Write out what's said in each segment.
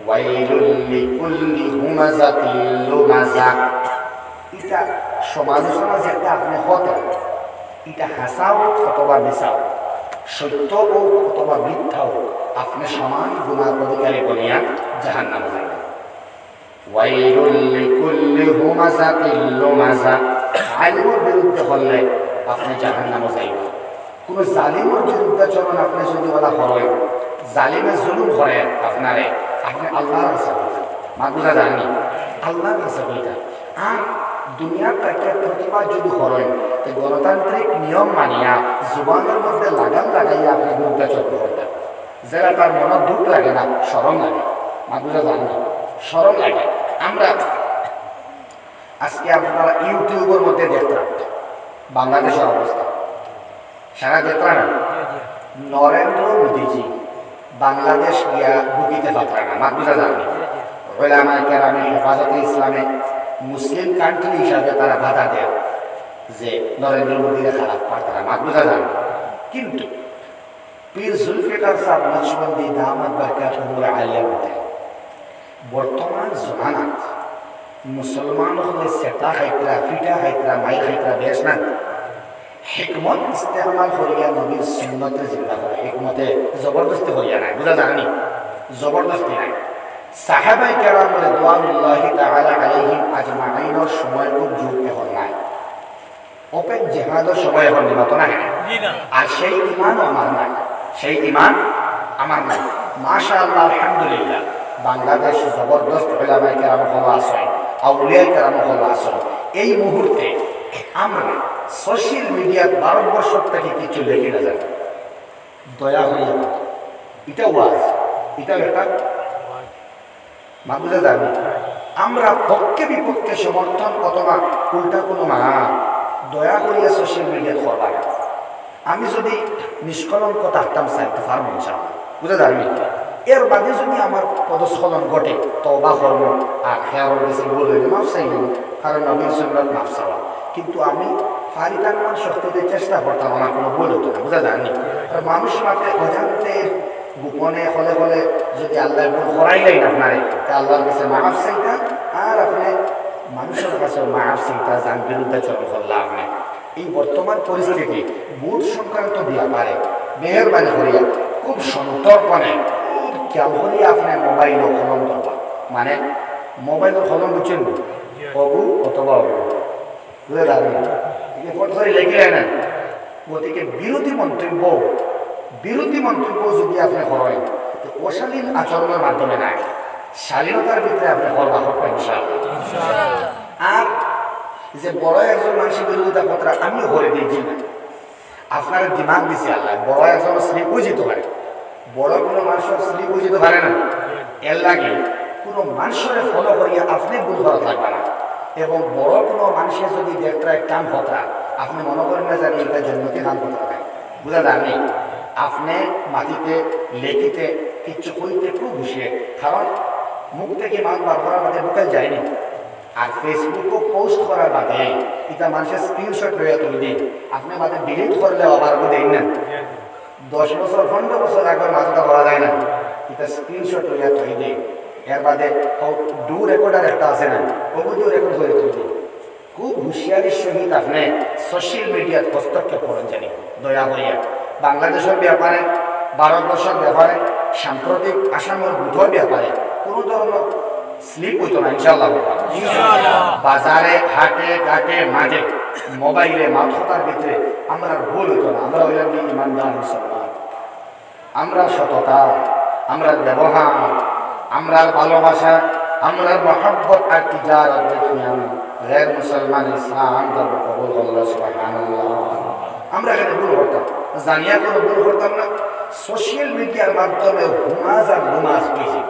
ওয়াইলুল লিকুল্লি হুমাযাতিল লুমাযা। এটা সমালোচনা যেটা আপনি হতে এটা হাসাও অথবা মিশাও, সত্য হোক অথবা মিথ্যা হোক, আপনি সমান গুনার অধিকারী বলিয়া জাহান্নামে যাবেন। ওয়াইলুল লিকুল্লি হুমাযাতিল লুমাযা। আলিমের বিরুদ্ধে বললে আপনি জাহান্নামে যাইবেন। কোনো জালিমের বিরুদ্ধে চলন আপনি যদি বলা হয়, জালিমে জুলুম করে আপনারে, আপনি আল্লাহর কাছে বলতেন, মাগুলা জানি আল্লাহর কাছে বলতেন। আর দুনিয়ার তাকে প্রতিবাদ যদি করেন, তো গণতান্ত্রিক নিয়ম মানিয়া জুবানের মধ্যে লাগাম লাগাইয়া আপনি বিরুদ্ধে চলতে করতেন, যেটা তার মনে দুঃখ লাগে না, সরম লাগে। মাগুলা জানি সরম লাগে। আমরা আজকে আপনারা ইউটিউবের মধ্যে দেখতাম বাংলাদেশের অবস্থা, সারা দেখতাম না নরেন্দ্র মোদীজি বাংলাদেশ গিয়া ঢুকিতে পারতাম না, মাগুলা জানি ওলামায়ে কেরামে হেফাজতে ইসলামে মুসলিম কান্ট্রি হিসাবে তারা বাধা দেয় যে নরেন্দ্র মোদীরা খারাপ পারতারা, মাগুলা জানি। কিন্তু পীর জুলফিকার সাহেব নকশবন্দি দামাত বরকাতুহুল আলিয়া মতে বর্তমান জমানাত মুসলমান হলে সেটা খাইতরা, ফিটা খাইতরা, মাই খাইতরা বেশ না, হিকমত ইস্তেমাল করিয়া নবীর সুন্নতে জিন্দা করে, হিকমতে জবরদস্তি করিয়া নাই, বুঝা জানি জবরদস্তি নাই। সাহাবায়ে কেরাম রিদওয়ানুল্লাহি তাআলা আলাইহিম আজমাইনের সময় খুব যুগ এখন নাই, ওপেন জিহাদের সময় এখন নিমত না। আর সেই ইমানও আমার নাই, সেই ইমান আমার নাই। মাশাআল্লাহ আলহামদুলিল্লাহ বাংলাদেশ জবরদস্ত উলামায়ে কেরাম হলো আছে, আউলিয়ায়ে কেরাম হলো আছে। এই মুহূর্তে আমরা সোশ্যাল মিডিয়ার ভারতবর্ষ থেকে কিছু লেখে না যায়, দয়া হইয়া এটা ওয়াজ, এটা একটা মাগুলা জানি। আমরা পক্ষে বিপক্ষে সমর্থন অথবা উল্টা কোনো দয়া করিয়া সোশ্যাল মিডিয়া করবা না। আমি যদি নিষ্কলঙ্ক থাকতাম চাইতে পারবো ইনশাআল্লাহ, বুঝা জানি। এর বাদে যদি আমার পদস্খলন ঘটে তওবা করব, আর খেয়াল বেশি ভুল হইলে মাফ চাইব, কারণ নবীর সুন্নাত মাফ চাওয়া। কিন্তু আমি ফারিদান শক্তিতে চেষ্টা করতাম আমার কোনো ভুল হতো না, বুঝা জানি। মানুষ মাত্রে অজান্তে গোপনে হলে হলে যদি আল্লাহ ভুল করাইলেন আপনারে, তা আল্লাহর কাছে মাফ চাইতাম, আর আপনি মানুষের কাছে মাফ চাইতা যান বিরুদ্ধে চল করলাম। আপনি এই বর্তমান পরিস্থিতি ভোট সংক্রান্ত ব্যাপারে মেহরবানি করিয়া খুব সন্তর্পণে খুব খেয়াল করিয়া আপনি মোবাইল কলম ধরবা, মানে মোবাইলের কলম বুঝছেন অবু অথবা অবু, বুঝে যাবেন ধরে লেগে না। গতিকে বিরোধী মন্তব্য যদি আপনি করেন, তো অশালীন আচরণের মাধ্যমে নাই, শালীনতার ভিতরে আপনি করবা করবেন ইনশাআল্লাহ। আর যে বড় একজন মানুষের বিরোধিতা কথা আমিও করে দিয়েছি না, আপনার দিমাগ দিছি আল্লাহ, বড় একজন স্লিপ বুঝিতে পারে, বড় কোনো মানুষের স্লিপ বুঝিতে পারে না। এর লাগে কোনো মানুষের ফলো করিয়া আপনি ভুল করা থাকবে না। এবং বড় কোনো মানুষের যদি দেখতে কাম কথা আপনি মনে করেন না জানি এটা জন্মতে কাম করতে পারে, বুঝা যাননি। আপনি মাটিতে লেখিতে কিচ্ছু করিতে খুব হুঁশিয়ার, কারণ মুখ থেকে মাছ বার করার বাদে ঢুকাল যায়নি। আর ফেসবুকও পোস্ট করার বাদে এটা মানুষের স্ক্রিনশট রয়ে তুলে দিন, আপনি বাদে ডিলিট করলে আবার দেন না। 10 বছর 15 বছর আগে মাছটা করা যায় না, এটা স্ক্রিনশট রয়ে তুলে দিন। এর বাদে ডু রেকর্ডার একটা আছে না, ওগুলো রেকর্ড করে তুলে দিন। খুব হুঁশিয়ারির সহিত আপনি সোশ্যাল মিডিয়ার হস্তক্ষেপ করেন জানি, দয়া করিয়া। বাংলাদেশের ব্যাপারে, ভারতবর্ষের ব্যাপারে, সাম্প্রতিক আসামের বুধের ব্যাপারে কোনো ধরনের স্লিপ হইতো না ইনশাআল্লাহ। বাজারে হাটে ঘাটে মাঝে মোবাইলে মাথতার ভিতরে আমরা ভুল হইতো না। আমরা হইলাম কি ইমানদার মুসলমান, আমরা সততা, আমরা ব্যবহার, আমরা ভালোবাসা, আমরা মহব্বত আর তিজারত দেখিয়াম গैर মুসলমান ইসলাম ধর্ম কবুল করল, সুবহানাল্লাহ। আমরা এখানে ভুল করতাম, জানিয়া কোনো ভুল করতাম না। সোশ্যাল মিডিয়ার মাধ্যমে হুমাজ আর হুমাজ হয়েছে,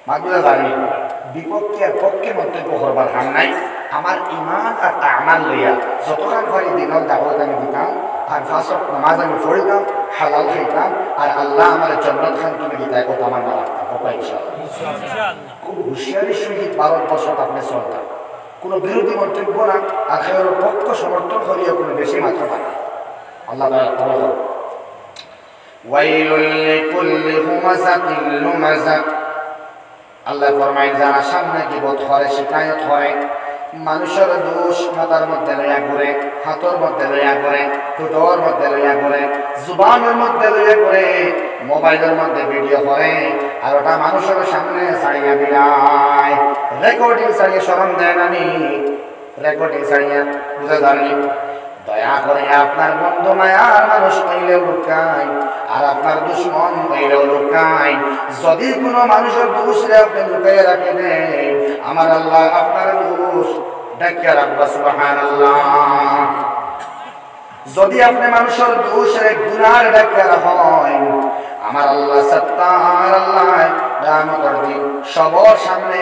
মাগুলা জানি বিপক্ষে আর পক্ষে মন্তব্য করবার হাম নাই। আমার ইমান আর আমাল লইয়া যতক্ষণ পারি দিনের দাওয়াত আমি দিতাম, আর 5 ওয়াক্ত নামাজ আমি পড়িতাম, হালাল খাইতাম, আর আল্লাহ আমার জান্নাত খান তুমি দিতাই কথা আমার না রাখতাম ইনশাআল্লাহ। খুব হুঁশিয়ারির সহিত ভারতবর্ষ আপনি চলতাম, কোনো বিরোধী মন্তব্য না, আখেরের পক্ষ সমর্থন করিয়া কোনো বেশি মাত্রা পায় না। আল্লাহ তাআলা ওয়াইলুল লিকুল্লি হুমাযাতিল লুমাযা আল্লাহ ফরমায় যারা সামনে গীবত করে শিকায়ত করে মানুষের দোষ মাথার মধ্যে লইয়া ঘুরে হাতের মধ্যে লইয়া ঘুরে ঠোঁটর মধ্যে লইয়া ঘুরে জুবানের মধ্যে লইয়া ঘুরে মোবাইলের মধ্যে ভিডিও করে আর ওটা মানুষের সামনে ছাড়িয়া বিলায় রেকর্ডিং ছাড়িয়ে শরম দেয় না নি রেকর্ডিং ছাড়িয়া বুঝে জানি দয়া করে আপনার বন্ধু মায়ার মানুষ হইলেও লুকায় আর আপনার দুশ্মন হইলেও লুকায় যদি কোনো মানুষের দোষে আপনি লুকাইয়া রাখে দেন আমার আল্লাহ আপনার দোষ ডাকিয়া রাখবা সুবহানাল্লাহ যদি আপনি মানুষের দোষের গুনার ডাকিয়া রাখেন আমার আল্লাহ সত্তার আল্লাহ কিয়ামতের দিন সবার সামনে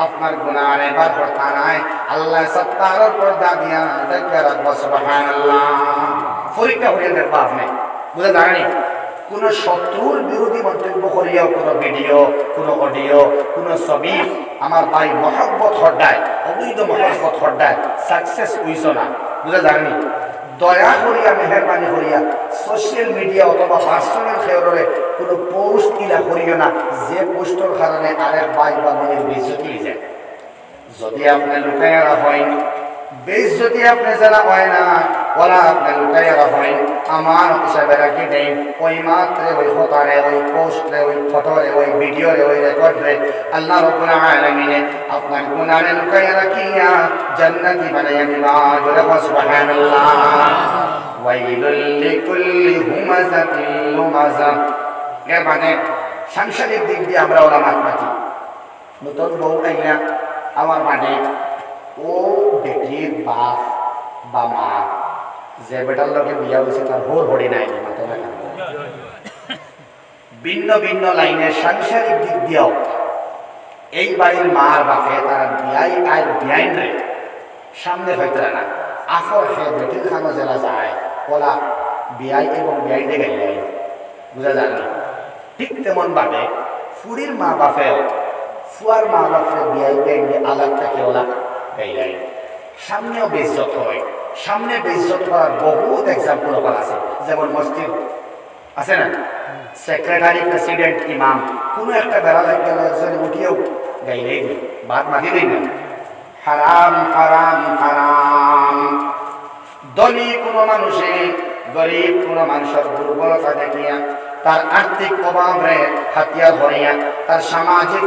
আপনার গুনাহ এবার করতে নাই আল্লাহ সত্তার পর্দা দিয়া ডাকিয়া রাখবা সুবহানাল্লাহ পরীক্ষা হয়ে দেখবা আপনি বুঝে জানেন কোন শত্রুর বিরোধী মন্তব্য করিয়া কোন ভিডিও কোন অডিও কোন ছবি আমার ভাই মহব্বত হড্ডায় অবৈধ মহব্বত হড্ডায় সাকসেস হইছ না বুঝে জানেন দয়া করিয়া মেহরবানি করিয়া সোশ্যাল মিডিয়া অথবা পার্সোনাল খেয়রে কোনো পোস্ট ইলা করিও না যে পোস্টের কারণে আরেক ভাই বা বোনের বেইজ্জতি হয়ে যায় যদি আপনি লুকাইয়া রাখেন বেইজ্জতি আপনি জানা হয় না ওলা আপনি লুকাইয়া রাখেন আমার হিসাবে রাখি দেন ওই মাত্রে ওই ফটোরে ওই পোস্টরে ওই ফটোরে ওই ভিডিওরে ওই রেকর্ডরে আল্লাহ রাব্বুল আলামিন আপনার গুনাহে লুকাইয়া রাখিয়া জান্নাতি বানাইয়া দিবা জোরে সুবহানাল্লাহ ওয়াইলুল লিকুল্লি হুমাযাতিল লুমাযা এর মানে সাংসারিক দিক দিয়ে আমরা ওলা মাতি নতুন বউ আইলা আমার মানে ও বেটির বাপ বা মা যে বেটার লগে বিয়া হয়েছে তার হোর হরি নাই ভিন্ন ভিন্ন লাইনে সাংসারিক দিক দিয়েও এই বাড়ির মার বাপে তারা বিয়াই আর বিয়াইন রে সামনে হইতে না আফর হে বেটির খানো জেলা যায় ওলা বিয়াই এবং বিয়াইনে গাইলে বুঝা যায় না ঠিক তেমন ভাবে ফুরির মা বাপেও ফুয়ার মা বাপের বিয়াই বিয়াইনে আলাগ থাকে ওলা গাইলাই সামনেও বেইজ্জত হয় সামনে বেইজ্জত হওয়ার বহুত এক্সাম্পল আছে যেমন মসজিদ আছে না সেক্রেটারি প্রেসিডেন্ট ইমাম কোনো একটা বেড়া লাগলে একজন উঠিয়েও গাইলেই দিই বাদ মাতি দিই না হারাম হারাম হারাম ধনী কোনো মানুষে গরিব কোনো মানুষের দুর্বলতা দেখিয়া তার আর্থিক অভাবে হাতিয়ার হরিয়া তার সামাজিক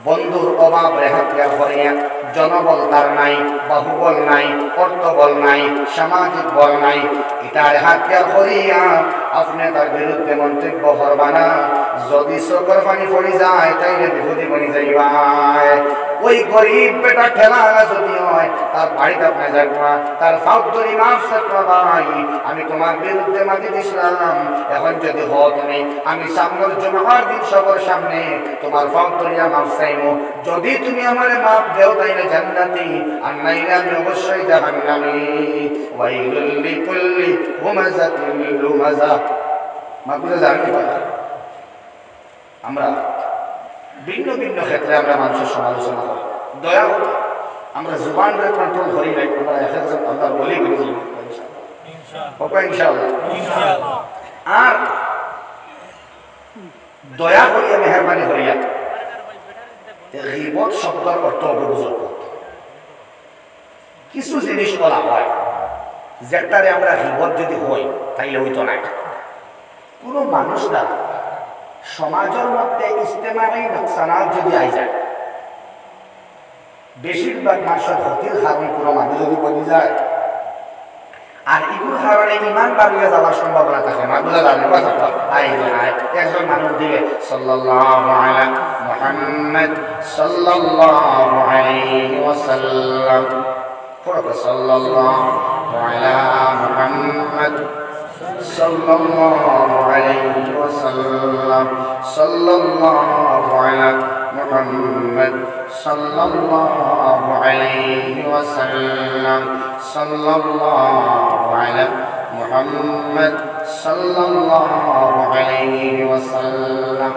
বন্ধুর অভাবে হাতিয়ার হরিয়া জনবল তার নাই বাহুবল নাই অর্থবল নাই সামাজিক বল নাই এটার হাতিয়ার হরিয়া আপনি তার বিরুদ্ধে মন্তব্য করবা না যদি চোখের পানি পড়ে যায় তাইলে বিপদে বনি যাইবাই ওই গরিব বেটা ঠেলা যদি হয় তার বাড়িতে আপনি যাবা তার ফাউদরি মাফ করবা ভাই আমি তোমার বিরুদ্ধে মাটি দিছিলাম এখন যদি হও তুমি আমি সামনের জমার দিন সবার সামনে তোমার ফাউদরিয়া মাফ চাইমু যদি তুমি আমারে মাফ দেও তাইলে জান্নাতি আর নাইলে আমি অবশ্যই জাহান্নামী ওয়াইলুল লিকুল্লি হুমাযাতিল লুমাযা মাগুলো জানি আমরা ভিন্ন ভিন্ন ক্ষেত্রে আমরা মানুষের সমালোচনা করি দয়া করে আমরা জুবানরে কন্ট্রোল করি নাই আমরা একজন আল্লাহ বলি করি ইনশাআল্লাহ আর দয়া করিয়া মেহরবানি করিয়া গীবত শব্দের অর্থ বুঝুক কিছু জিনিস বলা হয় যেটারে আমরা গীবত যদি হই তাইলে হইতো না কোনো মানুষ না সমাজের মধ্যে ইজতেমাই নোকসানাত যদি আই যায় বেশিরভাগ মানুষের ক্ষতির কারণ কোনো মানুষ যদি বনি যায় আর এগুলোর কারণে ইমান বাড়িয়ে যাওয়ার সম্ভাবনা থাকে মানুষ একজন মানুষ দিলে সাল্লাল্লাহু আলা মুহাম্মদ সাল্লাল্লাহু আলাইহি ওয়াসাল্লাম সাল্লাল্লাহু আলা মুহাম্মদ সাল্লাল্লাহু আলাইহি ওয়াসাল্লাম সাল্লাল্লাহু আলা মুহাম্মদ সাল্লাল্লাহু আলাইহি ওয়াসাল্লাম সাল্লাল্লাহু আলা মুহাম্মদ সাল্লাল্লাহু আলাইহি ওয়াসাল্লাম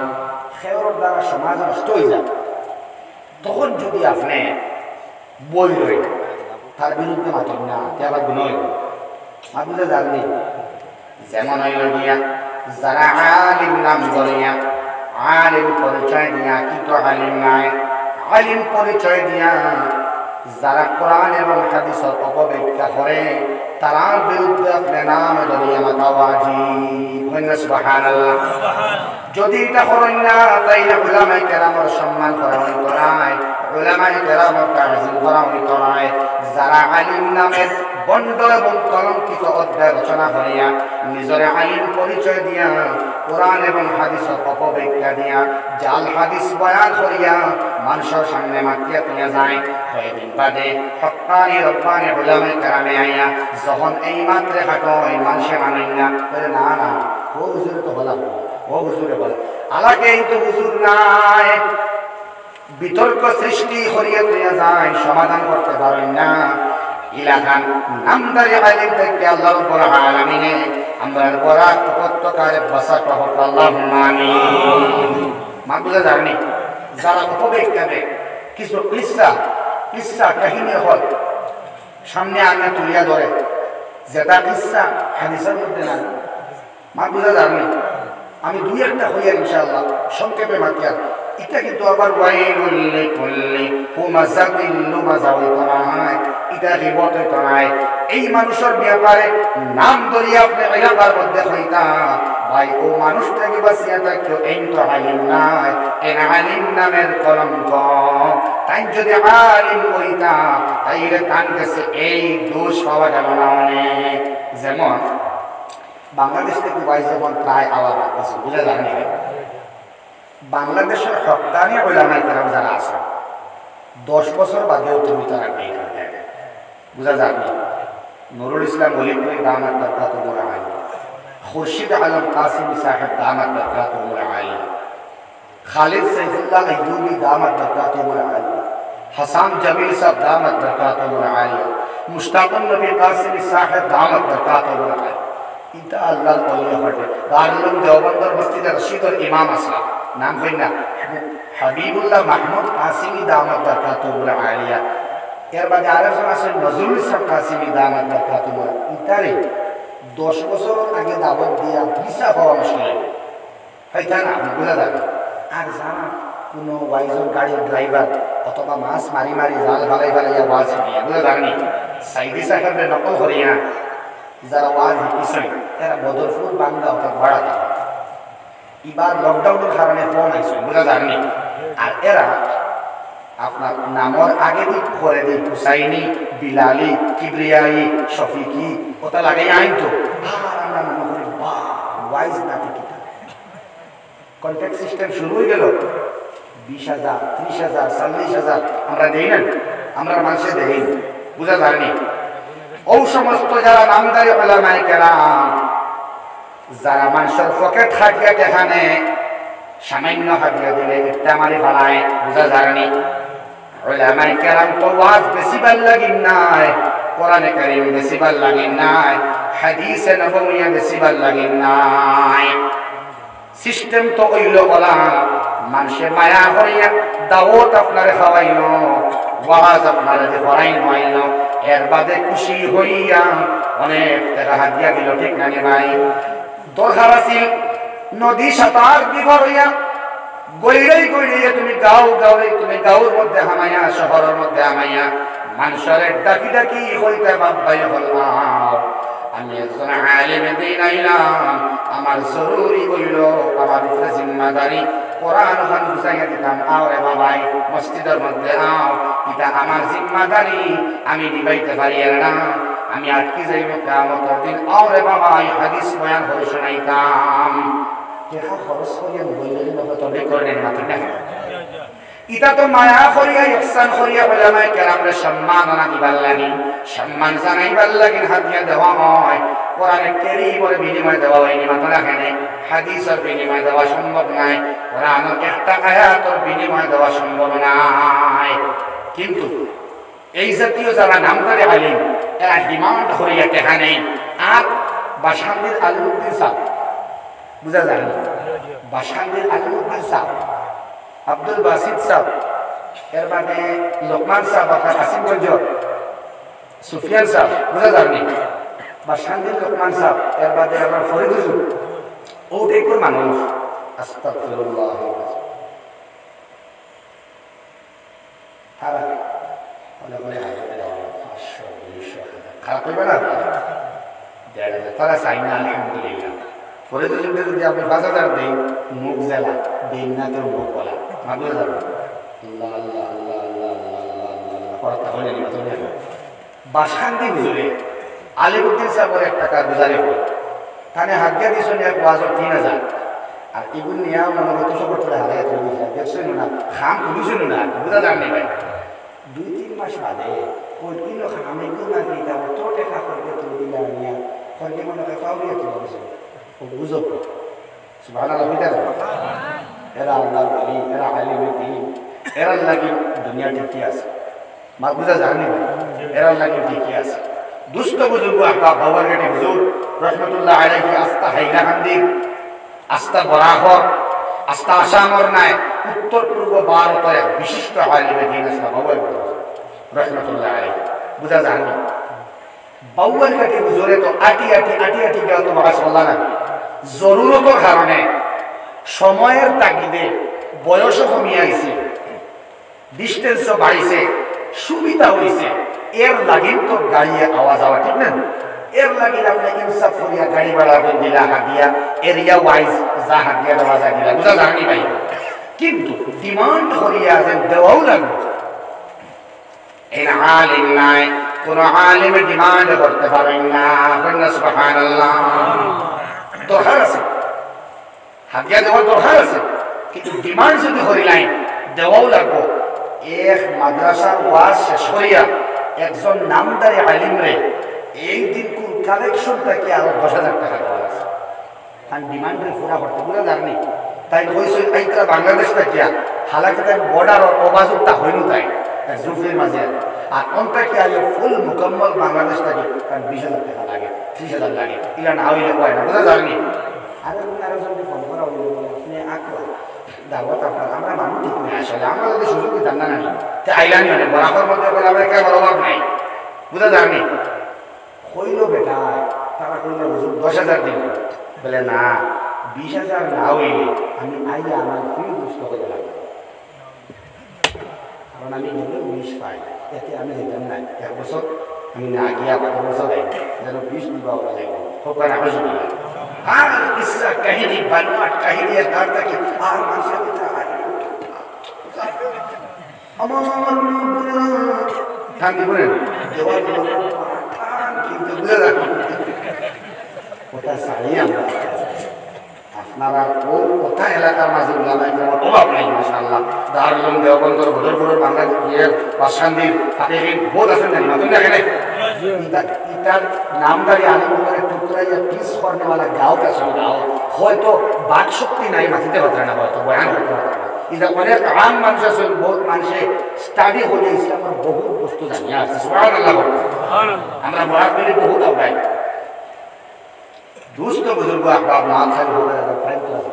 খেয়র দ্বারা সমাজ নষ্ট হয়ে যায় তখন যদি আপনি বই রই তার বিরুদ্ধে মাতেন না আবার গুণ হইব আপনি জাননি যেমন হইল গিয়া যারা আলিম নাম করিয়া আলিম পরিচয় দিয়া কিন্তু আলিম নাই, আলিম পরিচয় দিয়া যারা কোরআন এবং হাদিসের অপব্যাখ্যা করে তার বিরুদ্ধে আপনি নাম ধরিয়া মাথা ওয়াজিব। সুবহানাল্লাহ। যদি এটা করেন না তাইলে উলামায়ে কেরামের সম্মান করা হইতো না, উলামায়ে কেরামের তাজিম করা হইতো না। যারা আলিম নামের বন্ড এবং কলঙ্কিত অধ্যায় রচনা করিয়া নিজের আলিম পরিচয় দিয়া কোরআন এবং হাদিসের অপব্যাখ্যা দিয়া জাল হাদিস বয়ান করিয়া মানুষের সামনে মাতিয়া তুলে যায়, কয়েকদিন বাদে হক্কানি রব্বানি উলামায়ে কেরামে আইয়া যখন এই মাত্রে হাঁটো এই মানুষে মানেন না, বলে না না ও হুজুরে তো বলা, ও হুজুরে বলে আলাকে এই তো হুজুর নাই, বিতর্ক সৃষ্টি করিয়া তুলে যায়, সমাধান করতে পারেন না। ইলাহান নামদারি আলিম থেকে আল্লাহ রাব্বুল আলামিনে আমরা বরাত উপত্যকারে বাসাত হোক, আল্লাহুম্মা আমিন। মাগুলা জানি যারা উপব্যাখ্যা দেয় কিছু কিসসা কাহিনী হয় সামনে আনে তুলিয়া ধরে, যেটা কিসসা হাদিসের মধ্যে না, মাগুলা জানি আমি দুই একটা হইয়া ইনশাআল্লাহ সংক্ষেপে মাতিয়া। এটা কিন্তু আবার ওয়াইলুল লিকুল্লি হুমাযাতিন লুমাযা হইতো না, এটা গীবত হইতো না। এই মানুষের ব্যাপারে নাম ধরিয়া আপনি এলাকার মধ্যে হইতা ভাই ও মানুষটাকে বাঁচিয়া থাকতো এই তো আলিম নাই, এর আলিম নামের কলঙ্ক। তাই যদি আলিম হইতা তাইলে কান গেছে এই দোষ পাওয়া গেল না অনেক। যেমন বাংলাদেশ থেকে ভাই যেমন প্রায় আওয়াজ আছে, বুঝা জানি বাংলাদেশের হক্কানি উলামায়ে কেরাম যারা আছে 10 বছর বাদেও তুমি তারা নেই, বুঝা যায়নি। নুরুল ইসলাম ওলিপুরি দামাত বরকাতুহুল আলিয়া, খুরশিদ আলম কাসিমি সাহেব দামাত বরকাতুহুল আলিয়া, খালিদ সাইফুল্লাহ আইয়ুবী দামাত বরকাতুহুল আলিয়া, হাসান জামিল সাহেব দামাত বরকাতুহুল আলিয়া, মুশতাকুন নবী কাসিমি সাহেব দামাত বরকাতুহুল আলিয়া। এটা আল্লাহর ওলি হতে দারুল উলুম দেওবন্দের মসজিদে রশিদুল ইমাম আসলাম নাম হই না হাবিবুল্লাহ মাহমুদ কাসিমি দামাত বরকাতুহুল আলিয়া। এর বাদে আরেকজন আছেন নজরুল ইসলাম কাসিমি দামাত বরকাতুহুল আলিয়া। ইতারে 10 বছর আগে দাওয়াত দিয়া ভিসা পাওয়া মুশকিল হইতা না, আপনি বুঝা যাবে। আর যারা কোনো ওয়াইজন গাড়ির ড্রাইভার অথবা মাছ মারি মারি জাল ভালাই ভালাইয়া ওয়াজ নিয়ে বুঝা যায়নি সাইদি সাহেবের নকল করিয়া যারা ওয়াজ হিসেবে এরা বদরপুর বাংলা অর্থাৎ ভাড়া দেয়। এবার লকডাউনের কারণে ফোন আইসে, বুঝা যায়নি। আর এরা আপনার নামর আগে দিক করে দিই হুসাইনি, বিলালি, কিবরিয়াই, শফিকি ওটা লাগাই আইন তো। আর আমরা মনে করি বাহ ওয়াইজ নাকি কিতা কন্ট্যাক্ট সিস্টেম শুরু হয়ে গেল। 20,000, 30,000, 40,000 আমরা দেই না, আমরা মানুষে দেই, বুঝা যায়নি। ও সমস্ত যারা নামদারি উলামায়ে কেরাম যারা মানুষের পকেট খাটিয়া এখানে সামান্য হাতিয়া দিলে ইট্টা মারি ফেলায়, বুঝা যায়নি। উলামায়ে কেরাম তো ওয়াজ বেশি ভাল লাগিন নাই, কোরআনে কারীম বেশি ভাল লাগিন নাই, হাদিসে নবওয়িয়া বেশি ভাল লাগিন নাই। সিস্টেম তো হইল বলা মানুষে মায়া করিয়া দাওয়াত আপনারে খাওয়াইলো, ওয়াজ আপনারে যে করাইনো আইলো, এর বাদে খুশি হইয়া অনেক টাকা হাতিয়া দিল, ঠিক না ভাই। দরকার আছিল নদী সাঁতার বিভর হইয়া গইড়াই গইড়িয়ে তুমি গাঁৱে তুমি গাঁৱৰ মধ্যে হামাইয়া শহরের মধ্যে হামাইয়া মানুষের ডাকি ডাকি হইতে বাবাই হলাম আমি একজন আলেমে দিন আইলাম, আমার জরুরি হইল আমার উপরে জিম্মাদারি কোরআন খান বুঝাইয়া দিতাম, আও রে বাবাই মসজিদের মধ্যে আও, এটা আমার জিম্মাদারি আমি নিবাইতে পারি না, আমি আটকে যাইব কিয়ামতের দিন, আও রে বাবাই হাদিস বয়ান করে শোনাইতাম। দেখা খরচ করিয়া বললেন তবে করেন মাত্র না, ইটা তো মায়া করিয়া ইহসান করিয়া উলামায়ে কেরামরে সম্মাননা দিবার লাগি, সম্মান জানাইবার লাগি হাদিয়া দেওয়া হয়। কোরআনে কারীমের বিনিময় দেওয়া হয়নি মাত্র এখানে, হাদিসের বিনিময় দেওয়া সম্ভব নাই, কোরআনের একটা আয়াতের বিনিময় দেওয়া সম্ভব নাই। কিন্তু এই জাতীয় যারা নামদারি আলিম এরা ডিমান্ড করিয়া টেকা নেই। আর বাসান্দির আলিমুদ্দিন সাহেব, বুঝা যায় না, বাসান্দির আলিমুদ্দিন সাহেব, আব্দুল বাসিত সাহেব, এর বাদে লোকমান সাহেব, আপনার আসিমগঞ্জ সুফিয়ান সাহেব, বুঝা যায়নি, বাসান্দির লোকমান সাহেব, এর বাদে আপনার ফরিদ হুজুর, ও টাইপের মানুষ আস্তাগফিরুল্লাহ তারা মনে করে 500 200 খারাপ হইবে না তারা চাই না আলহামদুলিল্লাহ পরে তো যদি আপনি 5000 দেন মুখ জেলা দেন না তোর মুখ বলা মাগলে যাবে আল্লাহ আল্লাহ আল্লাহ আল্লাহ আল্লাহ আল্লাহ পড়া হলে বাসখান্তি হুজুরে আলিমুদ্দিন সাহেবের 1 টাকা গুজারে হল তানে হাজিয়া দিয়েছেন এক ওয়াজর 3000 আর এগুলো নিয়ে মনোগত করতে হারাই দেখছেন না খাম খুলিছেন না বুঝা জাননি ভাই 2-3 মাস বাদে কইল খামে গুলো না দিতা তো টাকা করবে তো দিলা নিয়া করলে মনে হয় ফাউরিয়া কি বলছে ও বুঝো সুবহানাল্লাহ বিদার এরা আল্লাহ বলি এরা আলিমের দিন এরা লাগি দুনিয়া ঠিকই আছে মা বুঝা জাননি ভাই এরা লাগি ঠিকই আছে দুষ্ট বুজুর্গ আহবাব বাবারগাটি হুজুর রহমাতুল্লাহ আলাইহি আস্তা হাইলাকান্দি আস্তা বরাহর আস্তা আসামর নাই উত্তর পূর্ব ভারতের এক বিশিষ্ট আলিমে দিন আছে বাবারগাটি রহমাতুল্লাহ আলাইহি বুঝা জাননি বাবারগাটি হুজুরে তো আটি গেল তো মাশাআল্লাহ না জরুরতের কারণে সময়ের তাগিদে বয়স কমিয়ে আইছে ডিস্টেন্সও বাড়িছে সুবিধা হইছে এর লাগিন তো গাড়িয়ে আওয়াজ আওয়া ঠিক না এর লাগিন আপনি ইনসাফ করিয়া গাড়ি ভাড়া দিলা হাদিয়া এরিয়া ওয়াইজ যা হাদিয়া দেওয়া যায় দিলা বুঝা জানি ভাই কিন্তু ডিমান্ড করিয়া যেন দেওয়াও লাগবে এর আলিম নাই কোন আলিমে ডিমান্ড করতে পারেন না সুবহানাল্লাহ দরকার আছে হাদিয়া দেওয়ার দরকার আছে কিন্তু ডিমান্ড যদি করিলাই দেওয়াও লাগবে এক মাদ্রাসার ওয়াজ শেষ করিয়া একজন নামদারি আলিম রে এই দিন কোন কালেকশনটা কি আরো 10,000 টাকা দেওয়া আছে কারণ ডিমান্ড রে পুরা করতে বুঝা জানি তাই কইছে এইটা বাংলাদেশটা কিয়া হালাকি তাই বর্ডার আর অবাজুকটা হইল তাই জুফের মাঝে আর অন্তা কি আগে ফুল মুকম্মল বাংলাদেশটাকে কারণ 20,000 টাকা লাগে 30,000 লাগে ইলা না হইলে কয় না বুঝা জানি আরো জনকে ফোন করা হইল আপনি আকবা দাওয়াত আপনার আমরা মানুষ ঠিক না আসলে আমরা যদি সুযোগ দিতাম না তে আইলানি মানে বরাবর মধ্যে বলে আমরা কে বরাবর নাই বুঝা জানি হইল বেটা তারা কইল হুজুর 10,000 দিন বলে না 20,000 না হইলে আমি আইলে আমার খুব দুষ্ট হয়ে লাগে কারণ আমি গেলে 20 পাই এতে আমি যেতাম না 1 বছর আমি না গিয়া 5 বছর যাই যেন 20 দিবা ওরা যাইব হোকার আমি শুনি আর কিসা কাহিনী বানোয়াট কাহিনী এর কার থেকে আর মানুষের ভিতরে আমার ঠান্ডি বলেন দেওয়ার কিন্তু বুঝে রাখ ওটা সারি আমরা আপনারা ও কথা এলাকার মাঝে উলামায়ে কেরামের অভাব নাই মাশাআল্লাহ দারুল উলুম দেওবন্দর বদরপুরের বাংলাদেশের বাসখান্দির ফাতেহীন বহুত আছেন না নতুন দেখেন ইটার নামদারি আলিমদের টুকরাইয়া পিস করনেওয়ালা গাঁও কাছে গাঁও হয়তো বাক শক্তি নাই মাটিতে হতে না হয়তো বয়ান করতে পারে না এটা অনেক আম মানুষ আছে বহুত মানুষে স্টাডি হলে ইসলামের বহুত বস্তু জানিয়ে আছে সুবহানাল্লাহ আমরা মহাবীর বহুত আগাই দুষ্ট বুজুর্গ আহবাব না খাই হবে প্রাইম ক্লাস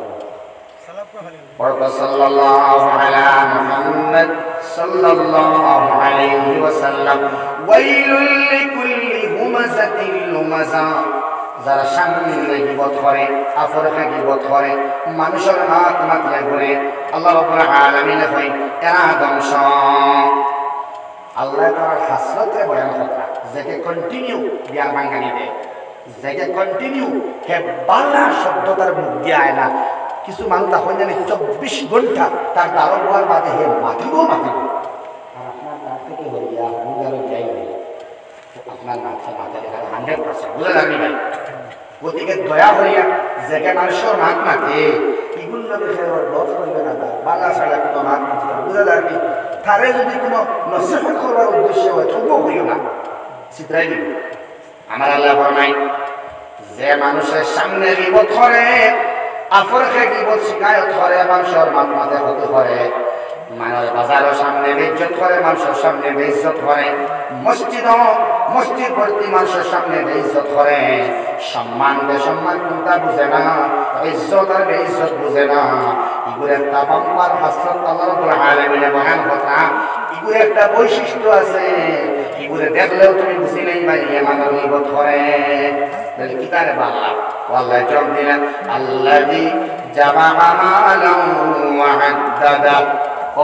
সাল্লাল্লাহু আলা মুহাম্মদ সাল্লাল্লাহু আলাইহি ওয়াসাল্লাম ওয়াইলুল লিকুল্লি হুমাযাতিল লুমাযা যারা সামনে গীবত করে আফরকে গীবত করে মানুষের নাক মাতিয়া করে আল্লাহ রাব্বুল আলামিন কই এরা ধ্বংস আল্লাহ তাআলা হাসরতে বয়ান কথা যাকে কন্টিনিউ বিয়ার বাঙ্গানি দেয় যাকে কন্টিনিউ হে বালা শব্দ তার মুখ দিয়ে আয় না কিছু মানুষ তখন জানে 24 ঘন্টা তার দারো হওয়ার বাদে হে মাথিব আর আপনার নাক থেকে হইয়া হুঙ্গারও যাই আপনার মাথা 100% বুঝা লাগবে ভাই গতিকে দয়া হইয়া যাকে মানুষের নাক মাথে এগুলো বিষয়ে লস করবে না বালা ছাড়া কোনো নাক মাথে বুঝা লাগবে তারে যদি কোনো নসিহত করবার উদ্দেশ্য হয় তবুও হইও না চিত্রাই দিবে আমার আল্লাহ ফরমাই যে মানুষের সামনে গীবত করে আফরকে গীবত শিকায়ত করে মানুষের মাথে হতে করে মানুষ বাজারের সামনে বেইজ্জত করে মানুষের সামনে বেইজ্জত করে মসজিদ ভর্তি মানুষের সামনে বেইজ্জত করে সম্মান বেসম্মান কোনটা বুঝে না ইজ্জত আর বেইজ্জত বুঝে না এগুলো একটা বাম্পার হাসরত আল্লাহ রাব্বুল আলামিনের বয়ান কথা এগুলো একটা বৈশিষ্ট্য আছে এগুলো দেখলেও তুমি বুঝি নাই ভাই এমানের গীবত করে বলে কি তারে বাংলা আল্লাহ জবাব দিলেন আল্লাযী জামা মালাম ওয়া আদ্দাদা।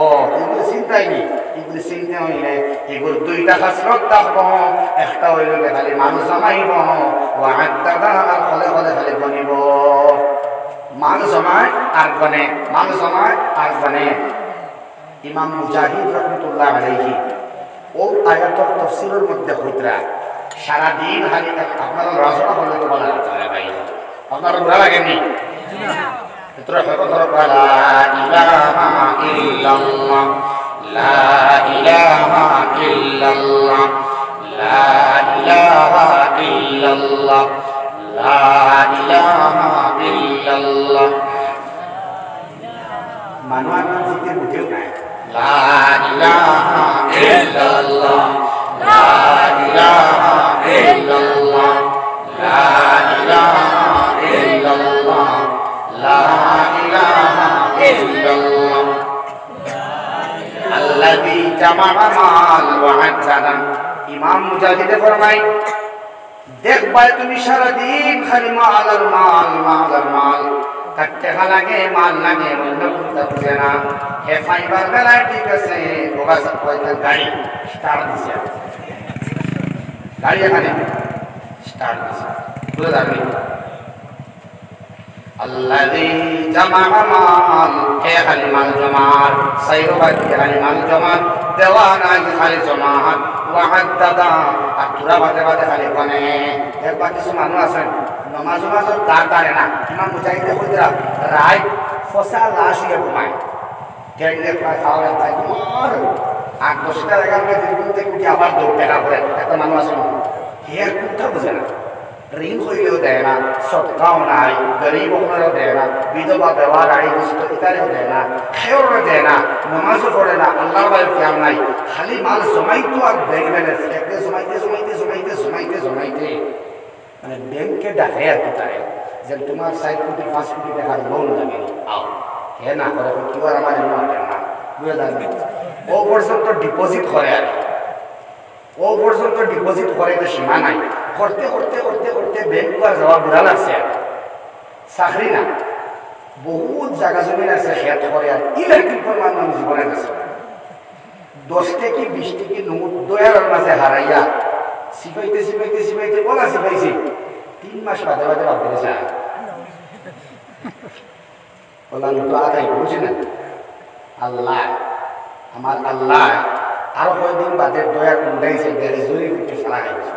ও এগুলো চিন্তাই নেই, এগুলো চিন্তা হইলে এগুলো দুইটা খাসরত থাকবো। একটা হইল খালি মানুষ জমাইব, ওয়া আদ্দাদা আর হলে হলে খালি গনিব। মানুষ জমায় আর গনে, মানুষ জমায় আর গনে। ইমাম মুজাহিদ রহমতুল্লাহ আলাইহি ও আয়াতের তাফসীরের মধ্যে হইতরা সারাদিন খালি আপনারা রচনা করলে তো বলা যাচ্ছে ভাই, আপনারা বুঝা লাগেনি? তোরা হয়তো ধরো লা ইলাহা ইল্লাল্লাহ, লা ইলাহা ইল্লাল্লাহ, লা ইলাহা ইল্লাল্লাহ, লা ইলাহা ইল্লাল্লাহ। মানুষ জিকির বুঝেও নাই। লা ইলাহা ইল্লাল্লাহ, লা ইলাহা ইল্লাল্লাহ, লা ইলাহা ইল্লাল্লাহ, লা ইলাহা ইল্লাল্লাহ। আল্লাযী জামা'a মাল ওয়া আদ্দাদা। ইমাম মুজাহিদ ফরমায়, দেখবা তুমি সারাদিন খালি মাল আর মাল, মাল আর মাল, কাটতে লাগে মাল লাগে, অন্য কোনটা বুঝে না। হে ফাইবার বেলায় ঠিক আছে, ওগা কয়েকটা গাড়ি স্টার্ট দিছে, গাড়ি এখানে স্টার্ট দিছে, বুঝে যাবে। আল্লাযী জামা'a মাল, হে খালি মাল জমার, সাইরবাদ খালি মাল জমার, দেওয়া নাই খালি জমার, ওয়া আদ্দাদা আর তুরা বাদে বাদে খালি গনে। এরপর কিছু মানুষ আছেন নমাজ নমাজের দাঁড় দাঁড়ে না। ইমাম মুজাহিদে কইরা রাত ফসা লাশ হয়ে ঘুমায়, কেন্দ্রে প্রায় খাওয়া তাই তোমার ৮-১০টা এগারো থেকে উঠে আবার দৌড় টেকা করে। একটা মানুষ আছেন হেয়ার কোনটা বোঝে না, ঋণ হইলেও দেয় না, সৎকাও নাই, গরিব হলেও দেয় না, বিধবা ব্যবহার আড়ি দুষ্ট ইতারেও দেয় না, খেয়েও দেয় না, নমাজও পড়ে না, আল্লাহর বাইরে খেয়াল নাই, খালি মাল জমাইতো আর ব্যাংক ব্যালেন্স একটা জমাইতে জমাইতে জমাইতে জমাইতে জমাইতে মানে ব্যাংকে ডাকে আর কি তারে যে তোমার ৪ কোটি ৫ কোটি টাকার লোন লাগে আও হে না করে কি আর আমার লোন না বুঝে যাবে। ও পর্যন্ত ডিপোজিট করে আর ও পর্যন্ত ডিপোজিট করে তো সীমা নাই, করতে করতে করতে করতে ব্যাংক আর যাওয়া বুড়া লাগছে। চাকরি না, বহুত জায়গা জমিন আছে খেত করে আর ইলেকট্রিক পরিমাণ জীবনে গেছে। ১০ থেকে ২০ থেকে নোট দয়ার মাঝে হারাইয়া সিপাইতে সিপাইতে সিপাইতে বলা সিপাইছি ৩ মাস বাদে বাদে বাদ দিয়েছে। বললাম তো আদায় বুঝি না, আল্লাহ আমার আল্লাহ আরো কয়েকদিন বাদে দয়া উন্ডাইছে জুড়ি ফুটে সারা গেছে।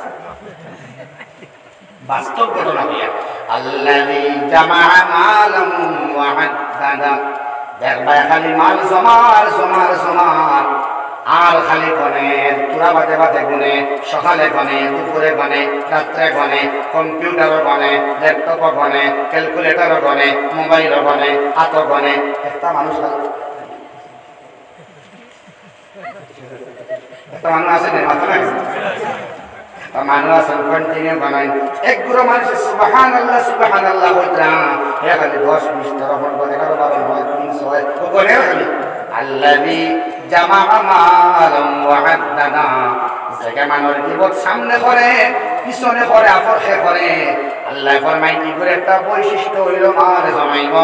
বাস্তব ঘটনা হইয়া আল্লাযী জামা'a মালাম ওয়া আদ্দাদা। দেখবা খালি মাল জমার জমার জমার আর খালি গনে, তুরা বাদে বাদে গুনে, সকালে গনে, দুপুরে গনে, রাত্রে গনে, কম্পিউটারও গনে, ল্যাপটপও গনে, ক্যালকুলেটরও গনে, মোবাইলও গনে, হাতও গনে। একটা মানুষ একটা মানুষ আছে না মাথা নাই, মানুষ আছেন কন্টিনিউ বানাই একগুলো মানুষের সুবহানাল্লাহ সুবহানাল্লাহ হইতরা এখানে 10-20 তখন 11-12-9-3-6 গনে খালি আল্লাযী জামা'a মালাম ওয়া আদ্দাদা। যে মানুষ বিপদ সামনে করে পিছনে করে আপরখে করে, আল্লাহ ফরমায় কি করে একটা বৈশিষ্ট্য হইল মাল জমাইব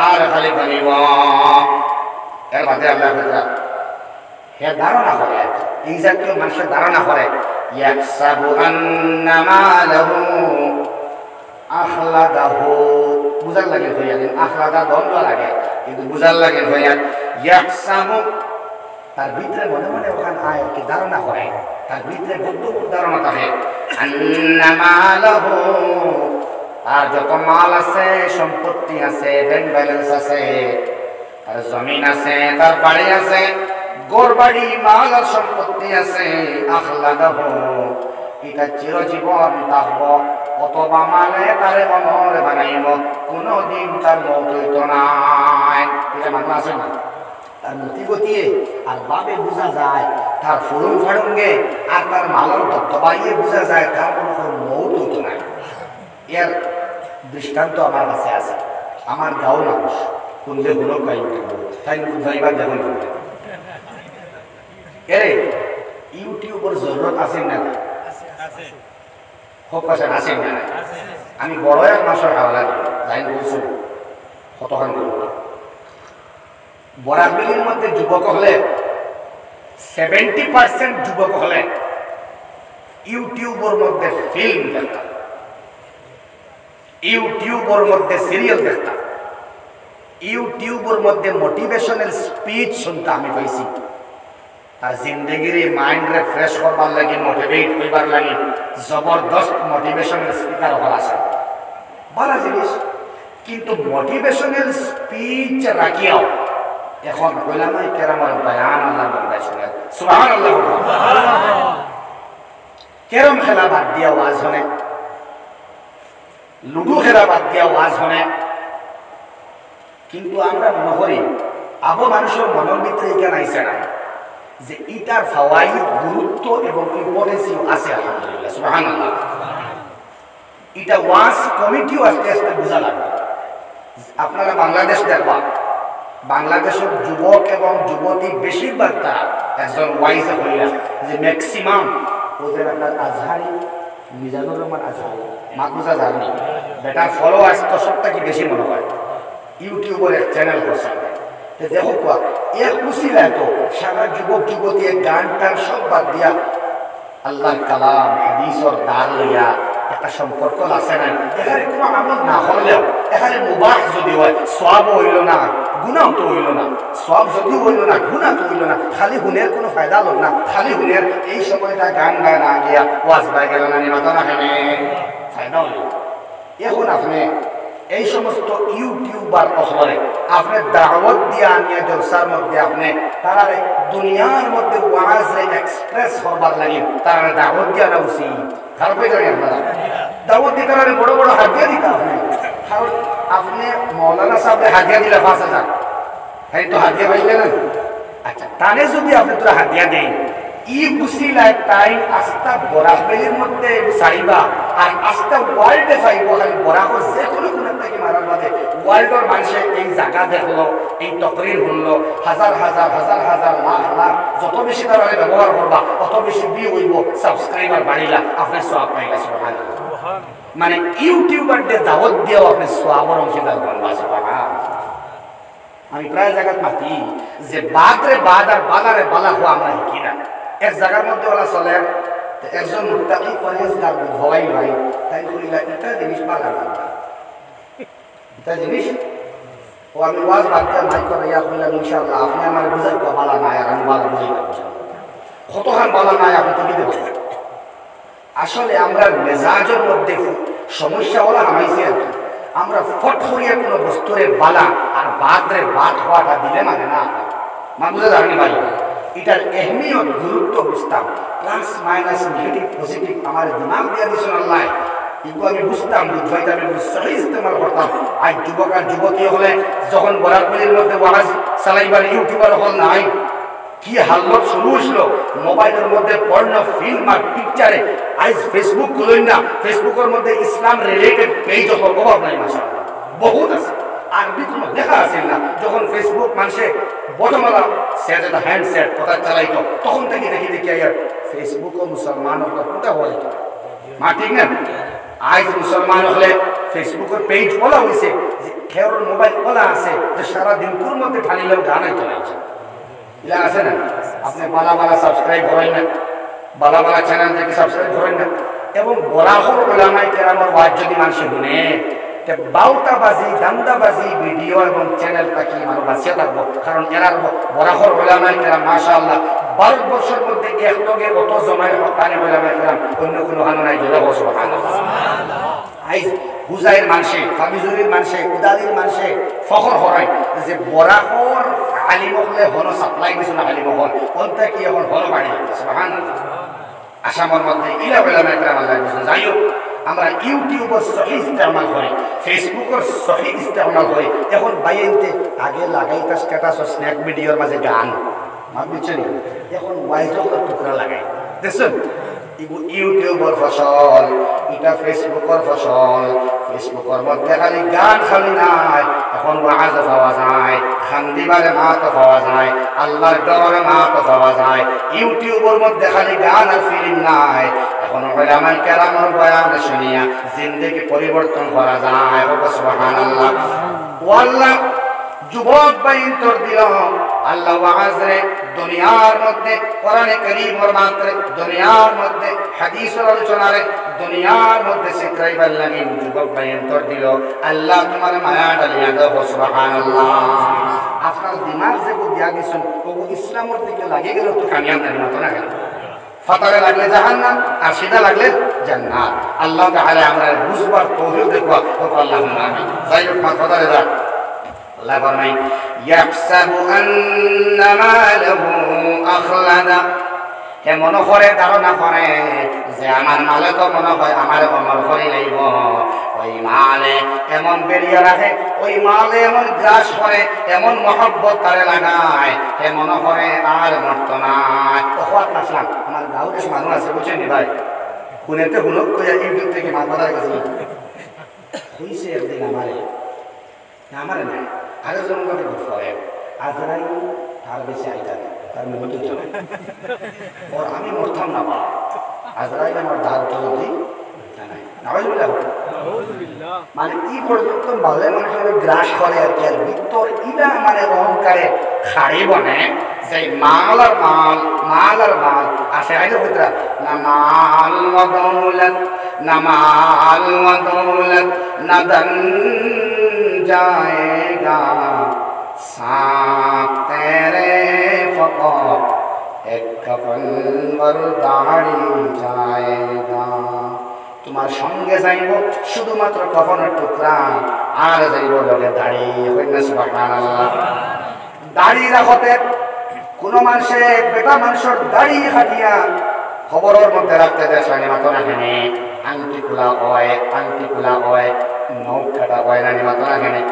আর খালি গনিব। এর বাদে আল্লাহ কইরা হে ধারণা করে, এই জাতীয় মানুষের ধারণা করে ইয়াহসাবু আন্না মালাহু আখলাদাহু। বুঝার লাগে হইয়া আখলাদা দ্বন্দ্ব লাগে কিন্তু বুঝার লাগে হইয়া ইয়াহসাবু তার ভিতরে মনে মনে ওখানে আয় কি ধারণা করে, তার ভিতরে বুদ্ধ ধারণা থাকে আন্না মালাহু তার যত মাল আছে, সম্পত্তি আছে, ব্যাংক ব্যালেন্স আছে, তার জমিন আছে, তার বাড়ি আছে, গোর বাড়ি মাল আর সম্পত্তি আছে, আখলাদাহু এটা চিরজীবন থাকব, অথবা মালে তারে অমর বানাইব, কোনদিন তার মৌত হইত নাই। এটা মানুষ আছে না, তার মতি গতিয়ে আর ভাবে বোঝা যায়, তার ফুরুং ফাড়ুঙ্গে আর তার মালার দত্তবাইয়ে বোঝা যায় তার কোনো মৌত হইত নাই। এর দৃষ্টান্ত আমার কাছে আছে। আমার গাঁও মানুষ শুনলে গুলো গাই তাই বুঝাইবার যেমন এরে ইউটিউবের জরুরত আছে না খুব কাছে আছে না। আমি বড় এক মাসের হাওলা যাই বলছো কতখান বরাকবিলির মধ্যে যুবক হলে 70% যুবক হলে ইউটিউবের মধ্যে ফিল্ম দেখতাম, ইউটিউবের মধ্যে সিরিয়াল দেখতাম, ইউটিউবের মধ্যে মোটিভেশনাল স্পিচ শুনতে আমি পাইছি। আর জিন্দগির মাইন্ডরে ফ্রেশ করবার লাগে, মোটিভেট হইবার লাগে জবরদস্ত মোটিভেশনাল স্পিকার হল আছে, ভালো জিনিস। কিন্তু মোটিভেশনাল স্পিচ রাখিয়াও এখন ওলামায়ে কেরামের বয়ান আল্লাহ বান্দা শুনে সুবহানাল্লাহ। কেরম খেলা বাদ দিয়া ওয়াজ শুনে, লুডু খেলা বাদ দিয়া ওয়াজ শুনে। কিন্তু আমরা মনে করি আবো মানুষের মনের ভিতরে এখানে আইসে না যে ইটার ফাওয়াইদ গুরুত্ব এবং ইম্পর্টেন্সিও আছে আলহামদুলিল্লাহ সুবহানাল্লাহ। এটা ওয়াজ কমিটিও আস্তে আস্তে বোঝা লাগবে। আপনারা বাংলাদেশ দেখবা, বাংলাদেশের যুবক এবং যুবতী বেশিরভাগ তারা একজন ওয়াইজ হইয়া যে ম্যাক্সিমাম ওদের আপনার আজহারি, মিজানুর রহমান আজহারি মাহবুজা জানি বেটার ফলোয়ার্স তো সবটাকে বেশি মনে হয়। ইউটিউবের এক চ্যানেল করছে, দেখো কোয়া এক উসিলায় তো সারা যুবক যুবতী গান টান সব বাদ দিয়া আল্লাহর কালাম হাদিসর দাঁড় লইয়া একটা সম্পর্ক আছে না। এখানে কোনো আমল না হলেও এখানে মুবাহ যদি হয় সওয়াব হইল না, গুনাহ তো হইল না। সওয়াব যদিও হইল না, গুনাহ তো হইল না। খালি হুনের কোনো ফায়দা হল না। খালি হুনের এই সময়টা গান গায় না গিয়া ওয়াজ বাই গেল না, নিমাতা না খেলে ফায়দা হইল। এখন আপনি এই সমস্ত ইউটিউবার অহরে আপনি দাওয়াত দিয়ে আনিয়া জলসার মধ্যে আপনি তারা দুনিয়ার মধ্যে ওয়াজে এক্সপ্রেস করবার লাগে তারা দাওয়াত দিয়ে আনা উচিত। খারাপ হয়ে যাবে আপনারা দাওয়াত দিয়ে তারা বড় বড় হাতিয়া দিতে আপনি। কারণ আপনি মৌলানা সাহেবকে হাতিয়া দিলে 5,000, হ্যাঁ তো হাতিয়া পাইলে না। আচ্ছা তাহলে যদি আপনি তোরা হাতিয়া দেন ই উসিলায় টাইম আস্তা বরাকবেলির মধ্যে চাইবা আর আস্তা ওয়ার্ল্ডে চাইব। খালি বরাকর যে কোনো থেকে মারার বাদে ওয়ার্ল্ডের মানুষে এই জায়গা দেখলো, এই তকরির শুনলো, হাজার হাজার হাজার হাজার লাখ লাখ যত বেশি তারা ব্যবহার করবা অত বেশি বি হইব, সাবস্ক্রাইবার বাড়িলা, আপনার সওয়াব পাইলা সুবহানাল্লাহ। মানে ইউটিউবারদের দাওয়াত দিয়েও আপনি সওয়াবের অংশীদার বানবা সুবহানাল্লাহ। আমি প্রায় জায়গায় মাতি যে বাদরে বাদ আর বালারে বালা হওয়া আমরা শিখি না। এক জায়গার মধ্যে ওরা চলে একজন মুত্তাকি পরহেজগার হওয়াই ভাই তাই করিলা এটা জিনিস বালা না, এটা জিনিস ও আমি ওয়াজ বাদ দিয়ে মাইক করে ইয়া কইলাম ইনশাআল্লাহ আপনি আমার বুঝাই কো বালা না আর আমি বালা বুঝাই পাবো কতখান বালা না আপনি তো দিতে পারেন। আসলে আমরা মেজাজের মধ্যে সমস্যা ওরা হামাইছি আর কি। আমরা ফট করিয়া কোনো বস্তুরে বালা আর বাদরে বাদ হওয়াটা দিলে মানে না মা বুঝা যাবেনি ভাই। এটার এহমিয়ত গুরুত্ব বুঝতাম, প্লাস মাইনাস নেগেটিভ পজিটিভ আমার দিমাগ দিয়ে দিয়েছেন আল্লাহ। কিন্তু আমি বুঝতাম বুঝবাইতে আমি সহি ইস্তেমাল করতাম। আজ যুবক আর যুবতী হলে যখন বরাকবেলির মধ্যে ওয়াজ চালাইবার ইউটিউবার হল নাই কি হাল্লত শুরু হইছিল। মোবাইলের মধ্যে পর্ণ ফিল্ম আর পিকচারে আজ ফেসবুক খুলেন না, ফেসবুকের মধ্যে ইসলাম রিলেটেড পেজ অভাব নাই মাশাআল্লাহ বহুত আছে। আরবি কোনো লেখা আছে না। যখন ফেসবুক মানুষে বটমালা সেট একটা হ্যান্ডসেট কথা চালাইতো তখন থেকে দেখি দেখি আর ফেসবুকও মুসলমান হলো কোনটা হইত মা ঠিক না। আজ মুসলমান হলে ফেসবুকের পেজ বলা হয়েছে যে খেয়ার মোবাইল বলা আছে যে সারা দিনপুর মধ্যে ঠানিলেও গানাই চলাইছে এটা আছে না। আপনি বালা বালা সাবস্ক্রাইব করেন না, বালা বালা চ্যানেল থেকে সাবস্ক্রাইব করেন না। এবং বরাহর ওলামায়ে কেরামের ওয়াজ যদি মানুষ শুনে বাউটাবাজি দান্দাবাজি ভিডিও এবং চ্যানেল থাকি মানুষ বাঁচিয়ে থাকবো। কারণ এরার বরাহর ওলামায়ে কেরাম মাশাআল্লাহ ভারতবর্ষের মধ্যে এক লগে অত জমায় হকানি ওলামায়ে কেরাম অন্য কোনো হানো নাই জোরে বসো সুবহানাল্লাহ। আইজ হুজাইর মানুষে ফাবিজুরির মানুষে উদালির মানুষে ফখর হয় যে বরাহর আলিম হলে হন সাপ্লাই দিছো না আলিম হল অন্তে কি এখন হল বাড়ি সুবহানাল্লাহ। আসামের মধ্যে ইলা ওলামায়ে কেরাম আল্লাহ দিয়েছেন। যাই হোক আমরা ইউটিউবের সহি ইস্তেমাল করি, ফেসবুকের সহি ইস্তেমাল করি। এখন বাইনতে আগে লাগাইতা স্ট্যাটাস ও স্ন্যাক ভিডিওর মাঝে গান মার বুঝছেন, এখন ওয়াইজের টুকরা লাগাই দেখছেন। ইউটিউবের ফসল, এটা ফেসবুকের ফসল। ফেসবুকের মধ্যে খালি গান খালি নাই, এখন ওয়াজ পাওয়া যায়, খান্দিবারে মাত পাওয়া যায়, আল্লাহর ডরে মাত পাওয়া যায়। ইউটিউবের মধ্যে খালি গান আর ফিল্ম নাই, এখন উলামায়ে কেরামের বয়ান শুনিয়া জিন্দেগি পরিবর্তন করা যায়। সুবহানাল্লাহ। ওয়াল্লাহ যুবক ভাই তোর দিল আল্লাহ ওয়াজরে দুনিয়ার মধ্যে কোরআনে কারীমের মাত্রে দুনিয়ার মধ্যে হাদিসের আলোচনারে দুনিয়ার মধ্যে শিখাইবার লাগি যুবক ভাই তোর দিল আল্লাহ তোমার মায়া ডালিয়া দাও। সুবহানাল্লাহ। আপনার দিমাগ যে দিয়া গেছেন ও ইসলামের দিকে লাগিয়ে গেল তো কামিয়াব নাই মত না গেল, ফাতারে লাগলে জাহান্নাম আর সিধা লাগলে জান্নাত। আল্লাহ তাআলা আমরা বুঝবার তৌফিক দেব। আল্লাহুম্মা আমিন। যাই হোক ফাতারে যা আল্লাহ ফরমায় ইয়াহসাবু আন্না মালাহু আখলাদা, হে মনে করে ধারণা করে যে আমার মালে তো মনে হয় আমার অমর করে লইব। ওই মালে এমন বেরিয়ে রাখে, ওই মালে এমন গ্রাস করে, এমন মহব্বত তারে লাগায়, হে মনে করে আর মরত না। ওখানে আসলাম আমার গাঁওতে মানুষ আছে বুঝছেন নি ভাই, শুনেতে হুলক করে ইউটিউব থেকে মাথায় গেছে হইছে একদিন আমারে নাই আরো জনগণকে করে আজরাইল তার বেশি আইতা তার মতো চলে ওর আমি মরতাম না বা আজরাইল আমার দাঁত ধরে মানে এই পর্যন্ত মালে মানুষের গ্রাস করে আর কি, আর ভিতর ইটা মানে অহংকারে খাড়ি বনে যে মাল আর মাল, মাল আর মাল আসে আইলে ভিতরা না মাল ওয়া দৌলত, না মাল ওয়া দৌলত না ধন जाएगा साथ तेरे फक़त एक कफन वर दाढ़ी जाएगा। তোমার সঙ্গে যাইব শুধুমাত্র কফনের টুকরা, আর যাইব লগে দাড়ি। হইনা সুবহানাল্লাহ। দাড়ি রাখতে কোন মানুষে বেটা মানুষের দাড়ি হাটিয়া খবরের মধ্যে রাখতে দেশানি মাত্র না কেনে আংটি খোলা হয়, আংটি খোলা হয়, নখ কাটা হয় না মাত্র না কেনে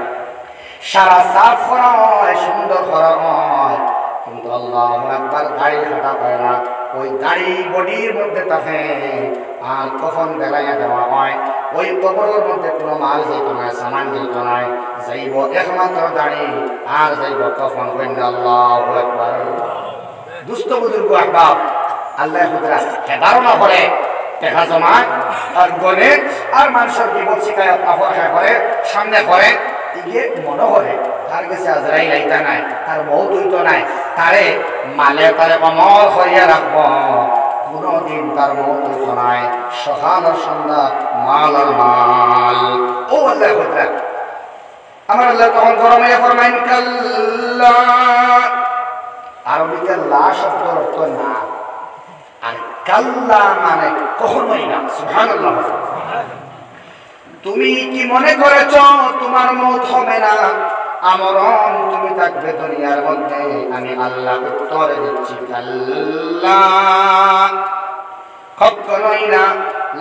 সারা সাফ করা হয়, সুন্দর করা হয়, কিন্তু আল্লাহু আকবার দাড়ি কাটা হয় না। ওই দাড়ি বডির মধ্যে থাকে আর কখন বেলাইয়া দেওয়া হয়, ওই কবরের মধ্যে কোনো মাল যেত না, সামান যেত না, যাইব একমাত্র দাড়ি আর যাইব কফন। হইন আল্লাহু আকবার। দুস্থ বুজুর্গ আহবাব আল্লাহ হুদরা ধারণা করে দেখা জমায় আর গনে আর মানুষের বিপদ শিকায়ত অপরাধ করে সামনে করে ইয়ে মনে করে তার কাছে আজরাইল আইতা নাই, তার মৌত হইতো নাই, তারে মালে তারে অমর করিয়া রাখব, কোনদিন তার মৌত হইতো নাই। সকাল আর সন্ধ্যা মাল আর মাল। ও আল্লাহ হুদরা আমার আল্লাহ তখন গরমে ফরমাইন কাল্লা, আরবিতে লা শব্দের অর্থ না, আর কাল্লা মানে কখনোই না। সুবহানাল্লাহ। তুমি কি মনে করেছ তোমার মৌত হবে না, আমরণ তুমি থাকবে দুনিয়ার মধ্যে? আমি আল্লাহ উত্তর দিচ্ছি কাল্লা, কখনোই না।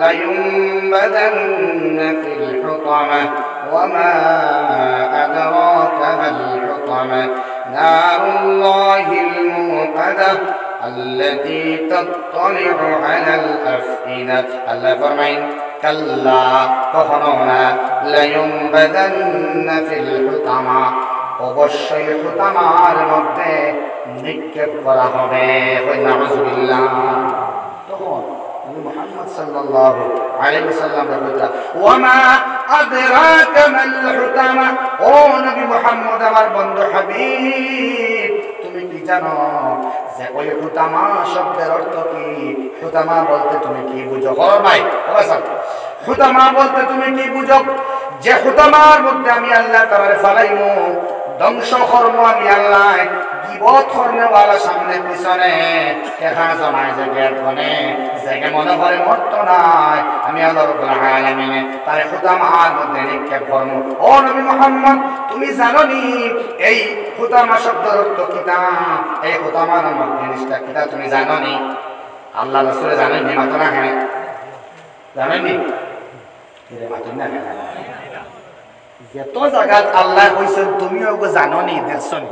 লায়ুমবাদান্না ফিল হুতামা ওয়া মা আদরাকা মাল হুতামা নারুল্লাহিল মুকাদ্দা التي تطلع على الأفئدة। الله فرمائن كلا কখনোনা লায়ুমবাদান্না ফিল হুতামা, অবশ্যই হুতামার মধ্যে নিক্ষেপ করা হবে। নাউযুবিল্লাহ। তখন নবী মুহাম্মদ সাল্লাল্লাহু আলাইহি ওয়াসাল্লাম বলেন ওয়া মা আদরাকা মাল হুতামা, ও নবী মুহাম্মদ আমার বন্ধু হাবিব তুমি কি জানো যে ওই হুতামা শব্দের অর্থ কি? হুতামা বলতে তুমি কি বুঝো? ফরমাই হুতামা বলতে তুমি কি বুঝো? যে হুতামার মধ্যে আমি আল্লাহ তাআলা ফালাইমু, ধ্বংস করবো আমি আল্লাহ, গীবত করনেওয়ালা সামনে পিছনে এখানে জমায় জায়গায় ধনে জায়গা মনে করে মরতো নাই, আমি আল্লাহ রাব্বুল আলামিন তার হুতামার মধ্যে নিক্ষেপ করবো। ও নবী মুহাম্মদ তুমি জানো নি এই হুতামা শব্দের অর্থ কিতা? এই হুতামা নামক জিনিসটা কিতা তুমি জানো নি? আল্লাহ রাসূল জানেন নি? মাত্র না কেন জানেন নি? এরে মাত্র না কেন যত জায়গাত আল্লাহ কইছেন তুমিও ওগো জানো নি, দেখছো নি?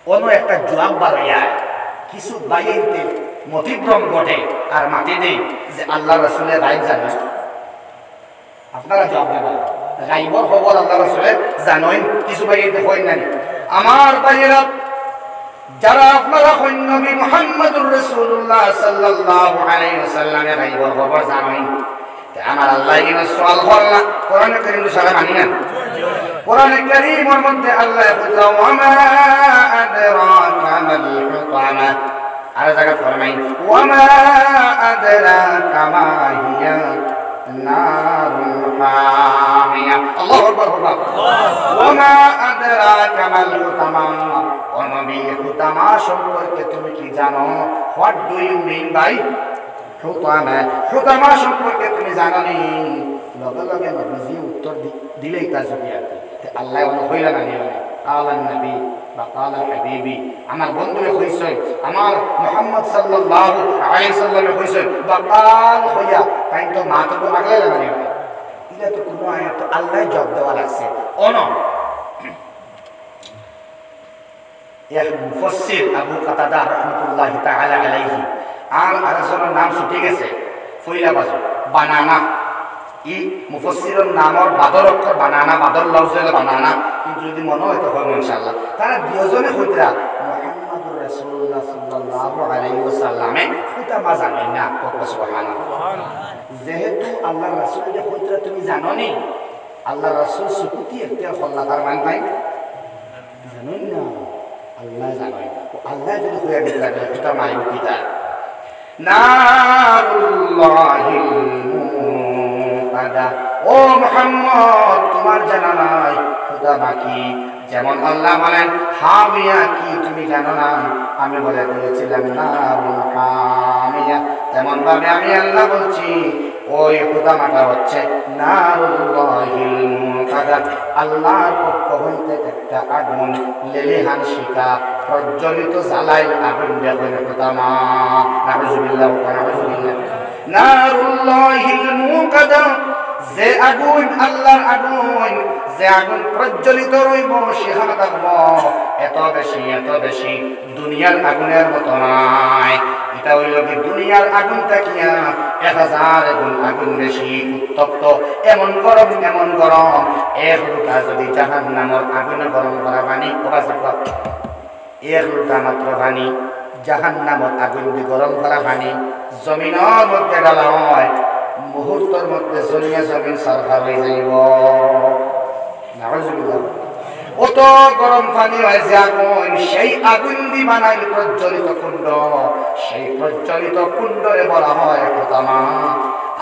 কোনো একটা জবাব বাড়াইয়া কিছু বাইতে মতিভ্রম ঘটে আর মাটি দেই যে আল্লাহ রাসূলের রায় জানে। আপনারা জবাব দেবেন গাইবর খবর আল্লাহ রাসূলে জানেন কিছু বাইরে হয় না আমার বাইরা যারা আপনারা হইন নবী মুহাম্মদুর রাসূলুল্লাহ সাল্লাল্লাহু আলাইহি ওয়াসাল্লামের গাইবর খবর জানেন আমার আল্লাহ ইনা সওয়াল করলা কোরআন কারীম সারা মানি না কোরআন কারীমের মধ্যে আল্লাহ বলে ওয়া মা আদরাকা মাল হুতামা আর জায়গা ফরমাই ওয়া মা আদরাকা মা হিয়া নারুল হামিয়া আল্লাহু আকবার ওয়া মা আদরাকা মাল হুতামা ও নবী হুতামা সম্পর্কে তুমি কি জানো what do you mean by হুতামা সম্পর্কে তুমি জানো নি লগে লগে নবীজি উত্তর দিলেই তা যদি আর আল্লাহ বলে হইলা না নিও কালান নবী বা কালা হাবিবি আমার বন্ধুরে হইছে আমার মুহাম্মদ সাল্লাল্লাহু আলাইহি সাল্লামে হইছে বা কাল হইয়া তাই তো মা তো লাগলে না নিও এটা তো কোনো আয়াত আল্লাহ জবাব দেওয়া লাগছে অন ইয়া মুফাসসির আবু কাতাদা রাহমাতুল্লাহি তাআলা আলাইহি আর আরেকজনের নাম ছুটে গেছে ফইলা বাজু বানানা ই মুফাসসিরের নামর বাদর অক্ষর বানানা বাদর লফজে বানানা কিন্তু যদি মনে হয় তো হবে ইনশাআল্লাহ তারা দুজনে কইতরা মুহাম্মদুর রাসূলুল্লাহ সাল্লাল্লাহু আলাইহি ওয়াসাল্লামে হুতামা জানেন না সুবহানাল্লাহ যেহেতু আল্লাহর রাসূল যে কইতরা তুমি জানো নি আল্লাহর রাসূল সুকুতি ইখতিয়ার করলা তার মানে নাই জানেন না আল্লাহ জানেন আল্লাহ যদি কইয়া দিতরা হুতামা ইকিতা নারুল্লাহিল মুকাদ্দা ও মুহাম্মদ তোমার জানা নাই হুতামা কি যেমন আল্লাহ বলেন হামিয়া কি তুমি জানো না আমি বলে দিয়েছিলাম নারুল হামিয়া তেমন ভাবে আমি আল্লাহ বলছি ওই হুতামাটা হচ্ছে নারুল্লাহিল মুকাদ্দা আল্লাহর পক্ষ হইতে একটা আগুন লেলিহান শিখা প্রজ্বলিত জ্বালাই আগুন দেখেন হুতামা নাউযুবিল্লাহ ওয়া নাউযুবিল্লাহ নারুল্লাহিল মুকাদ্দা যে আগুন আল্লাহর আগুন যে আগুন প্রজ্বলিত রইব শিখা থাকব এত বেশি দুনিয়ার আগুনের মতো নাই এটা হইল কি দুনিয়ার আগুন থাকিয়া 1000 গুণ আগুন বেশি উত্তপ্ত এমন গরম এক লোটা যদি জাহান্নামের আগুন গরম করা পানি এক লোটা মাত্র পানি জাহান্নামের আগুন দিয়ে গরম করা পানি জমিনের মধ্যে ডালা হয় মুহূর্তের মধ্যে জমিন সারখার হয়ে যাইব নাউযুবিল্লাহ অত গরম পানি হয় যে আগুন সেই আগুন দিয়ে বানাইল প্রজ্বলিত কুণ্ড সেই প্রজ্বলিত কুণ্ডরে বলা হয় হুতামা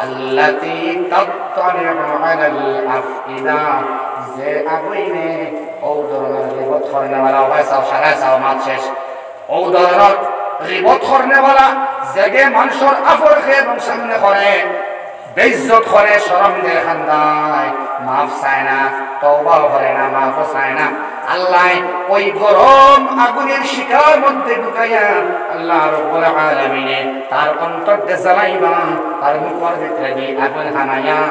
আল্লাতী তাত্তালিউ আলাল আফইদা যে আগুনে ও ধরনের রিবত করনেওয়ালা হয় সারা মাছ শেষ ও ধরনের রিবত করনেওয়ালা যেগে মানুষের আফর খেয়ে এবং সামনে করে বেইজ্জত করে শরম দিয়ে খান্দায় মাফ চায় না তওবা করে না মাফ চায় না আল্লাহ ওই গরম আগুনের শিকার মধ্যে ঢুকাইয়া আল্লাহ রাব্বুল আলামিন তার অন্তরকে জ্বালাইবা তার মুখের ভিতরে দিয়ে আগুন হানাইয়া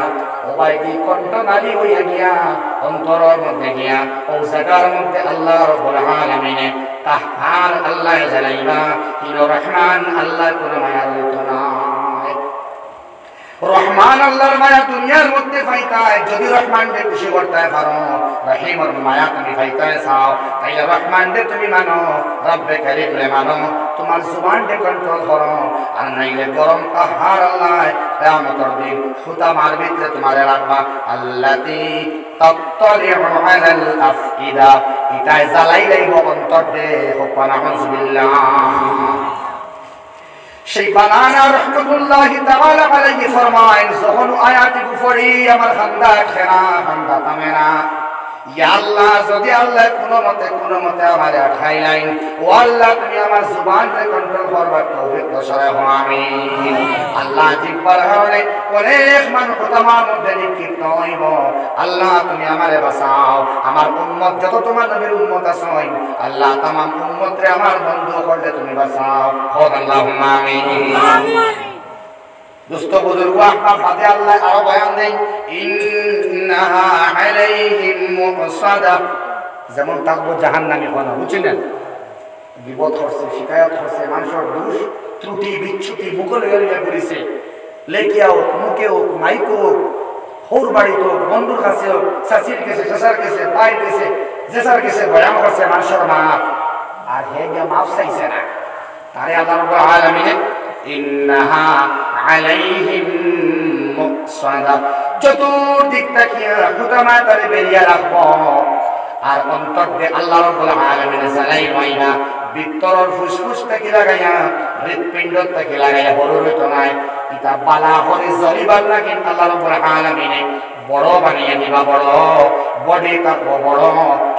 ওই কি কণ্ঠনালী হইয়া গিয়া অন্তরের মধ্যে গিয়া ও জায়গার মধ্যে আল্লাহ রাব্বুল আলামিন তাহার আল্লাহ জ্বালাইবা ইনো রহমান আল্লাহ কোনো মায়া হইতো না রহমান আল্লাহর মায়া দুনিয়ার মধ্যে পাইতায় যদি রহমানকে খুশি করতে পারো রহিমর মায়া তুমি পাইতে চাও তাইলে রহমানকে তুমি মানো রব্বে কারীমকে মানো তোমার জুবানকে কন্ট্রোল করো আর নাইলে গরম কাহার আল্লাহ কিয়ামতের দিন হুতামার ভিতরে তোমারে রাখবা আল্লাতী তাত্তালিউ আলাল আফইদা ইতাই জ্বালাই লাইব অন্তর দে হোক নাউযুবিল্লাহ সেই বানানা রাহমাতুল্লাহি তাআলা আলাইহি ফরমায়েন যখন আয়াত কুফরি আমার খান্দা খেনা খান্দা তামেনা ইয়া আল্লাহ যদি আল্লাহ কোনো মতে আমারে আঠাইলাইন ও আল্লাহ তুমি আমার জুবানকে কন্ট্রোল করবার তৌফিক দশরে হও আমিন আল্লাহ জিব্বার হাওলে অনেক মানুষ তোমার মধ্যে নিক্ষিপ্ত হইব আল্লাহ তুমি আমারে বাঁচাও আমার উম্মত যত তোমার নবীর উম্মত আছে আল্লাহ तमाम উম্মতরে আমার বন্ধু করলে তুমি বাঁচাও হোক আল্লাহুম্মা আমিন दोस्त बुजुर्ग আপনার সাথে আল্লাহ আরো বয়ান দেন ইন্নাহা আলাইহিম মুসাদা যেমন থাকবো জাহান্নামী কোন বুঝছেন বিপদ করছে শিকায়ত করছে মানুষের দোষ ত্রুটি বিচ্যুতি মুখে গেলিয়া করেছে লেখিয়া হোক মুখে হোক মাইক হোক হোর বাড়ি তো বন্ধুর কাছে চাচির কাছে চাচার কাছে ভাইয়ের কাছে জেসার কাছে বয়ান করছে মানুষের মাপ আর হে গিয়ে মাপ চাইছে না তারে আল্লাহ রাব্বুল আলামিন ইন্নাহা আলাইহিম মুকসাদা চতুর্দিক তাকিয়া খুতামা তারে বেরিয়ে রাখবো আর অন্তর দিয়ে আল্লাহ রাব্বুল আলামিন জানাই হইনা ভিতরের ফুসফুস থেকে লাগাইয়া হৃৎপিণ্ড থেকে লাগাইয়া বড় হইতো নাই এটা বালা করে জ্বলিবার লাগে আল্লাহ রাব্বুল আলামিন বড় বানিয়ে দিবা বড় বডি থাকবো বড়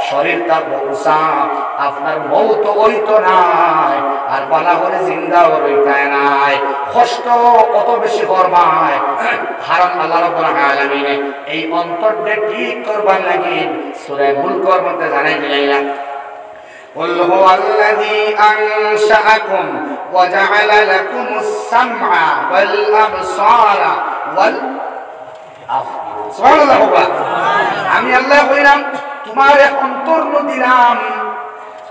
শরীর থাকবো উষা আপনার মৌত হইতো নাই আর বালা করে জিন্দাও রইতায় নাই কষ্ট কত বেশি করবায় কারণ আল্লাহ রাব্বুল আলামিন এই অন্তরটা ঠিক করবার লাগি সূরা মুলকের মধ্যে জানাই দিলেন قل هو الذي أنشأكم وجعل لكم السمع والأبصار সুবহানাল্লাহ আমি আল্লাহ কইলাম তোমার অন্তর দিলাম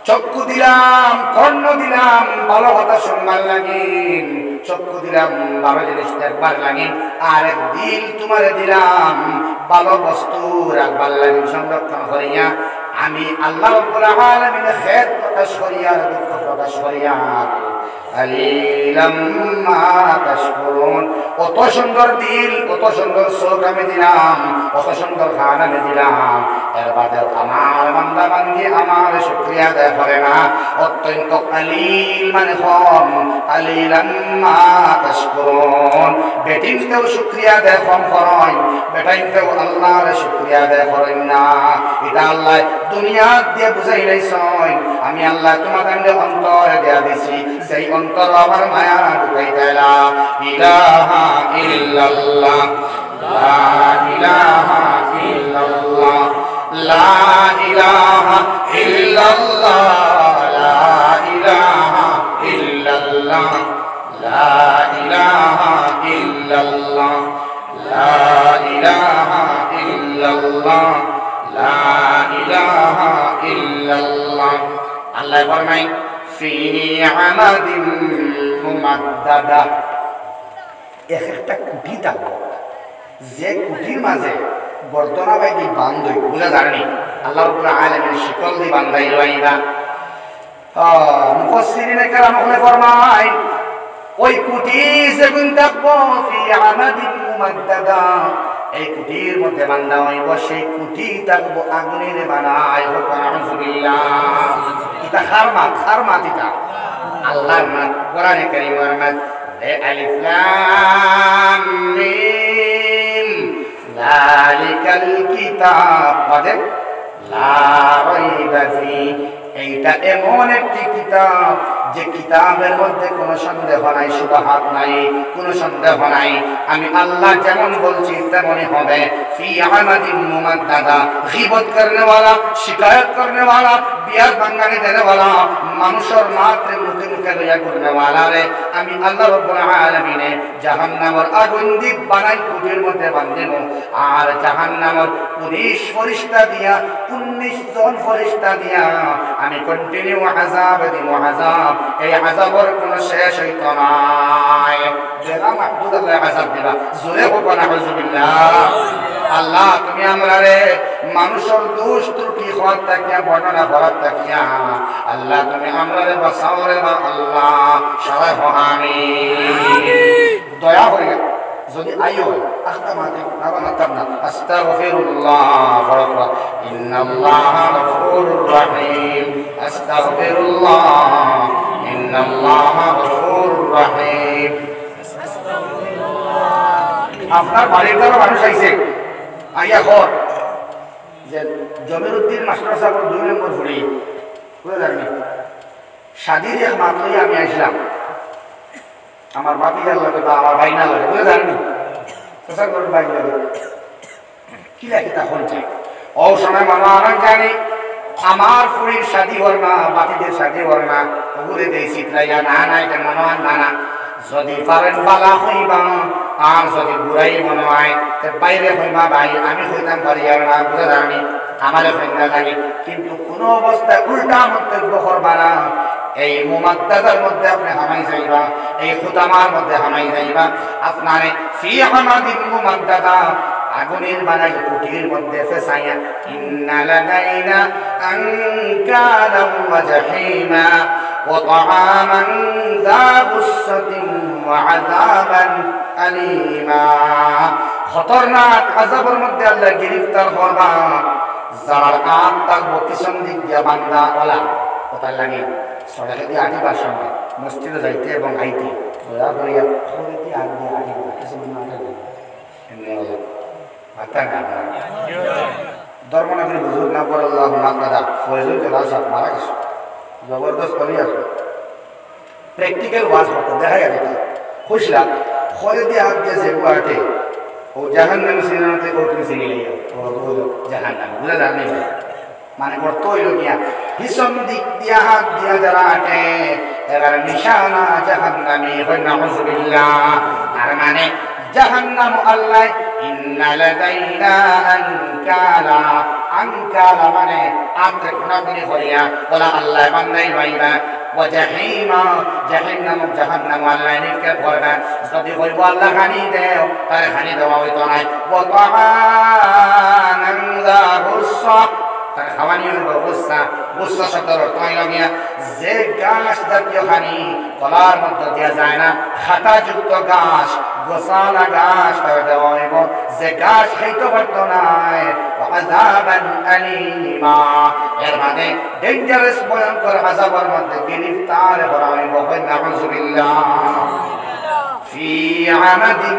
চক্ষু দিলাম কর্ণ দিলাম ভালো কথা শুনবার লাগিন চক্ষু দিলাম ভালো জিনিস দেখবার লাগিন আর এক দিল তোমারে দিলাম ভালো বস্তু রাখবার লাগিন সংরক্ষণ করিয়া আমি আল্লাহ রাব্বুল আলামিন খেদ প্রকাশ করিয়া দুঃখ প্রকাশ করিয়া আলিলাম মা তাশকুরুন কত সুন্দর দিল কত সুন্দর চোখ আমি দিলাম কত সুন্দর কান আমি দিলাম এর বাদে আমার বান্দা বান্দি আমার শুকরিয়া আদায় করে না অত্যন্ত কালিল মানে কম আলিলাম মা তাশকুরুন বেটিনকেও শুকরিয়া আদায় কম করেন বেটাইনকেও আল্লাহর শুকরিয়া আদায় করেন না এটা আল্লাহ দুনিয়া দিয়ে বুঝাই লাইছেন আমি আল্লাহ তোমাদের অন্তর দেয়া দিছি সেই অন্তর আমার মায়া ঢুকাই দেলা ইলাহা ইল্লাল্লাহ লা ইলাহা ইল্লাল্লাহ লা ইলাহা ইল্লাল্লাহ লা ইলাহা ইল্লাল্লাহ লা ইলাহা ইল্লাল্লাহ লা ইলাহা ইল্লাল্লাহ লা ইলাহা ইল্লাল্লাহ আল্লাহ ফরমায় ফি আমাদিন মুমাদ্দাদা একটা কুটি থাকবো যে কুটির মাঝে বর্তনা বাইদি বান্ধই বুঝা জানি আল্লাহ রাব্বুল আলামিন শিকল দিয়ে বান্ধাইলো আইবা মুফাসসিরিনে কেরাম হলে ফরমায় ওই কুটি যেগুন থাকবো ফি আমাদিন মুমাদ্দাদা এই কুটির মধ্যে বান্ধা হইব সেই কুটি থাকবো আগুনের বানায় হোক আউযুবিল্লাহ এটা খারমাত এটা আল্লাহর মাত কোরআনে কারীমের মাত আলিফ লাম মিম যালিকাল কিতাব পড়ে লা রাইবা ফি এইটা এমন একটি কিতাব যে কিতাবের মধ্যে কোনো সন্দেহ নাই শুবহাত নাই কোনো সন্দেহ নাই আমি আল্লাহ যেমন বলছি তেমনই হবে ফি আমাদিন মুমাদ্দাদা গীবত করনে वाला শিকায়ত করনে वाला বিয়ার বাঙ্গানি দেনে वाला মানুষের মাত্র মুখে মুখে লইয়া করনে वाला রে আমি আল্লাহ রাব্বুল আলামিন জাহান্নামের আগুন দ্বীপ বানাই কুটির মধ্যে বাঁধিব আর জাহান্নামের 19 ফেরেশতা দিয়া 19 জন ফেরেশতা দিয়া আমি কন্টিনিউ আযাব দিব আযাব এই আযাবের কোনো শেষ হইত নাই যারা মাহবুব আল্লাহ আযাব দিবা জোরে বলবা নাউযুবিল্লাহ আল্লাহ তুমি আমরারে মানুষের দোষ ত্রুটি হওয়ার তাকিয়া বর্ণনা করার তাকিয়া আল্লাহ তুমি আমরারে বাঁচাও রে আল্লাহ সবাই আমিন দয়া করিয়া যদি আইও আখতামাতে নাবানাতাম না আস্তাগফিরুল্লাহ ফারাকা ইন্নাল্লাহা গফুরুর রহিম আস্তাগফিরুল্লাহ ইন্নাল্লাহা গফুরুর রহিম আপনার বাড়ির দ্বারা মানুষ আইছে আইয়া ঘর যে জমিরুদ্দিন মাস্টার সাহেবের 2 নম্বর ফুড়ি বুঝে জানি শাদির এক মাত লইয়া আমি আসলাম আমার বাপিজার লাগে বা আমার ভাই না লাগে বুঝে জানি প্রচার করেন ভাই লাগে কি লাগে তখন চাই ও সময় মামা আমার জানি আমার ফুড়ির শাদি হল না বাতিদের শাদি হল না ওগুলো দেই চিত্রাইয়া না না এটা মনোয়ান না না যদি পারেন বালা হইবা আর যদি বুড়াই মনে হয় বাইরে হইবা ভাই আমি হইতাম পারি আর না বুঝে জানি আমারে ফেন্দা লাগে কিন্তু কোনো অবস্থায় উল্টা মন্তব্য করবা না এই মুমাদ্দাদার মধ্যে আপনি হামাই যাইবা এই খুতামার মধ্যে হামাই যাইবা আপনারে ফি আমাদিন মুমাদ্দাদা আগুনের বানাই কুটির মধ্যে ফেসাইয়া ইন্না লাদাইনা আনকালাম ওয়া জাহিমা ওয়া তাআমান যা গুসসাতিন ওয়া আযাবান আলীমা। খতরনাক আযাবের মধ্যে আল্লাহ গ্রেফতার করবা যার আত্মার পিছন দিক দিয়া বান্দা ওলা কোথায় লাগে সড়কে দিয়ে আটিবার সময় মসজিদে যাইতে এবং আইতে দয়া করিয়া খড়ে দিয়ে আগ দিয়ে আটিবা কিছু না থাকে এমনি হলো মাথা না ধর্মনগরী বুজুর্গ না পর আল্লাহ মাকাদা ফয়জুল জালাল সাহেব মারা গেছে জবরদস্ত করি আছে প্র্যাকটিক্যাল ওয়াজ হতো দেখা গেল খুশলা খড়ে দিয়ে আগ দিয়ে যে আটে ও জাহান্নামী সিনেমাতে ও তুমি চিনি লিয়া ও জাহান্নাম বুঝা জানি মানে করতে হইল গিয়া পিছন দিক দিয়া হাত দিয়া যারা আটে এরার নিশানা জাহান্নামী হয় নাউযুবিল্লাহ। আর মানে জাহান্নাম আল্লাহ ইন্না লাদাইনা আনকালা আনকালা মানে আত্রে কোনাগুনি করিয়া বলা আল্লাহ বান্দাই লইবা ওয়া জাহিমা জাহান্নাম জাহান্নাম আল্লাহ নিকে করবা যদি কইব আল্লাহ খানি দেও তার খানি দেওয়া হইতো না ওয়া তাআমান যা গুসসা তার খাওয়ানি হইব গুসসা গুসসা শব্দের অর্থ হইল গিয়া যে গাছ জাতীয় খানি গলার মধ্যে দেওয়া যায় না খাতাযুক্ত গাছ গোসালা গাছ তার দেওয়া হইব যে গাছ খাইতে পারতো না আযাবান আলীমা এর মানে ডেঞ্জারাস ভয়ঙ্কর আযাবের মধ্যে গ্রেফতার করা হইব নাউযুবিল্লাহ ফি আমাদিন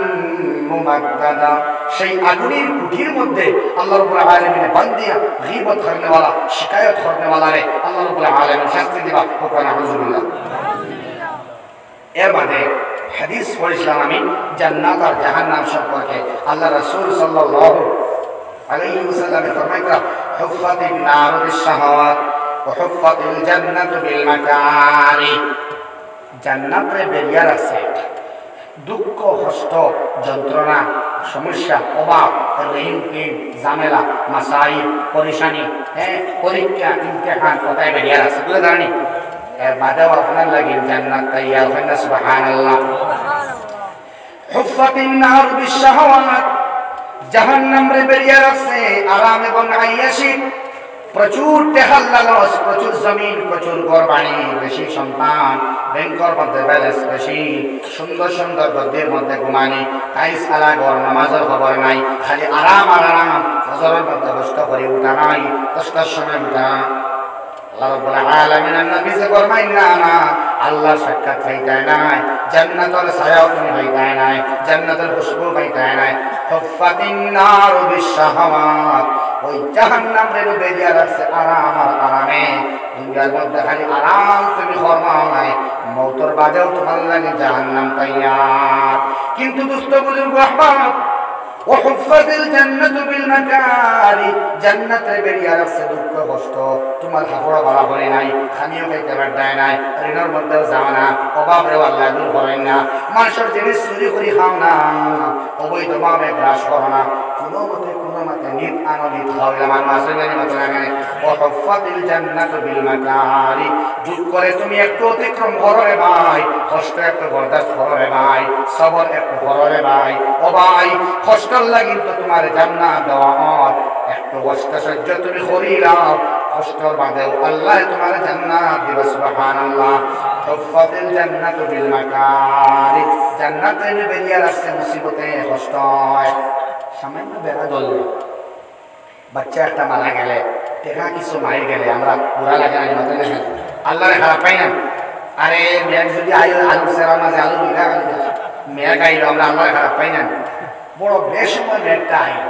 মুমাদ্দাদা সেই আগুনের কুঠির মধ্যে আল্লাহ রাব্বুল আলামিন বান্দিয়া গীবত করনে वाला শিকায়ত করনে वाला রে আল্লাহ রাব্বুল আলামিন শাস্তি দিবা হুকুম নাউযুবিল্লাহ। এর মানে হাদিস পড়ছিলাম আমি জান্নাত আর জাহান্নাম সম্পর্কে আল্লাহ রাসূল সাল্লাল্লাহু আলাইহি ওয়াসাল্লাম ফরমাইলেন হুফফাতিন নারু বিশ-শাহাওয়াত ওয়া হুফফাতিল জান্নাতু বিল মাকারি। জান্নাতে বেরিয়া আছে দুঃখ কষ্ট যন্ত্রণা সমস্যা অভাব ঋণ ঝামেলা মাসাইব পরেশানি পরীক্ষা ইমতিহান কোথায় বেরিয়ে আছে বুঝে জানি এর বাদেও আপনার লাগে জান্নাত তাইয়ার হয় না সুবহানাল্লাহ। হুফফাতিন নার বিশ-শাহাওয়াত জাহান্নাম রে বেরিয়ে আছে আরাম এবং আয়াশি প্রচুর টেহাল্লালস প্রচুর জমিন প্রচুর ঘর বাড়ি বেশি সন্তান ব্যাংকর মধ্যে ব্যালেন্স বেশি সুন্দর সুন্দর গদ্যের মধ্যে ঘুমানি টাইস আলা ঘর নামাজের খবর নাই খালি আরাম আর আরাম ফজরের মধ্যে কষ্ট করে উঠা নাই 10টার সময় উঠা আল্লাহ রাব্বুল আলামিন নবী যে ফরমাইন না আল্লাহর সাক্ষাৎ পাইতাই নাই জান্নাতের ছায়াও তুমি পাইতাই নাই জান্নাতের খুশবু পাইতাই নাই হুফফাতিন নারু বিশ-শাহাওয়াত ওই জাহান্নাম রে বেরিয়ে রাখছে আরাম আর আরামে দুনিয়ার মধ্যে খালি আরাম তুমি ফরমাও মওতের বাদেও তোমার লাগে জাহান্নাম তৈয়ার। কিন্তু দোস্ত বুজুর্গ আহবাব ওহুফফাতিল জান্নাতু বিল মাকারি জান্নাতে বেরিয়ে রাখছে দুঃখ কষ্ট তোমার কাপড় ভালো করে নাই খানিও খাইতে পারতায় নাই ঋণের মধ্যেও যাও না অভাব রে আল্লাহ দূর করেন না মানুষের জিনিস চুরি করে খাও না অবৈধভাবে গ্রাস করো না কোনো মতে নিত আনন্দিত হইলে মানুষ আসলে মতো লাগে ওহুফফাতিল জান্নাতু বিল মাকারি যুগ করে তুমি একটু অতিক্রম করো রে ভাই কষ্ট একটু বরদাস্ত করো রে ভাই সবর একটু করো রে ভাই ও ভাই কষ্ট লাগি তো তোমার জান্নাত দেওয়া হয় একটু কষ্ট সহ্য তুমি করিলাও কষ্টর বাদেও আল্লাহ তোমার জান্নাত দিবে সুবহানাল্লাহ। হুফফাতিল জান্নাতু বিল মাকারি জান্নাতে বেরিয়ে আসছে মুসিবতে কষ্ট হয় সামান্য বেড়া জ্বললে বাচ্চা একটা মারা গেলে টেকা কিছু মারি গেলে আমরা বুড়া লাগে না মাথায় দেখেন আল্লাহরে খারাপ পাই না আরে মেঘ যদি আলু সেরা মাঝে আলু মিলা মেঘ আইল আমরা আল্লাহরে খারাপ পাই না বড় বেসময় মেঘটা আইল